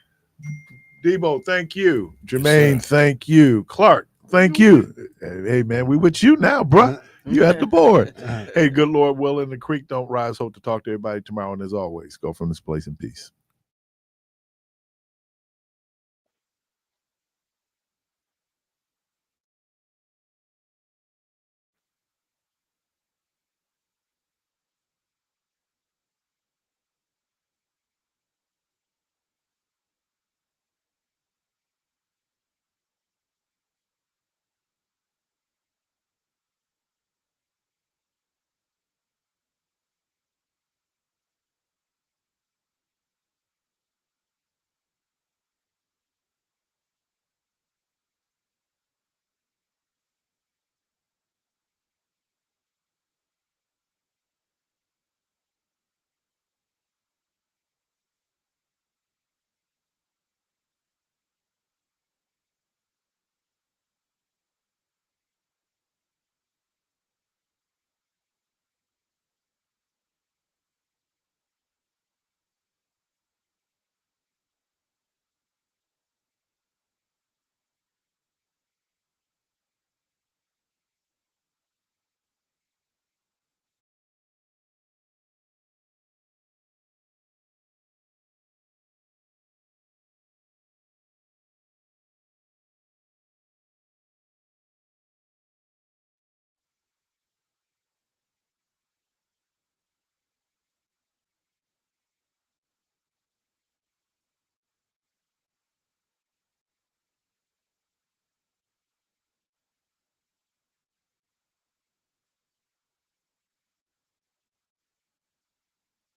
Debo, thank you. Jermaine, thank you. Clark, thank you. Hey, man, we with you now, bro. You at the board. Hey, good Lord willing, the creek don't rise. Hope to talk to everybody tomorrow. And as always, go from this place in peace.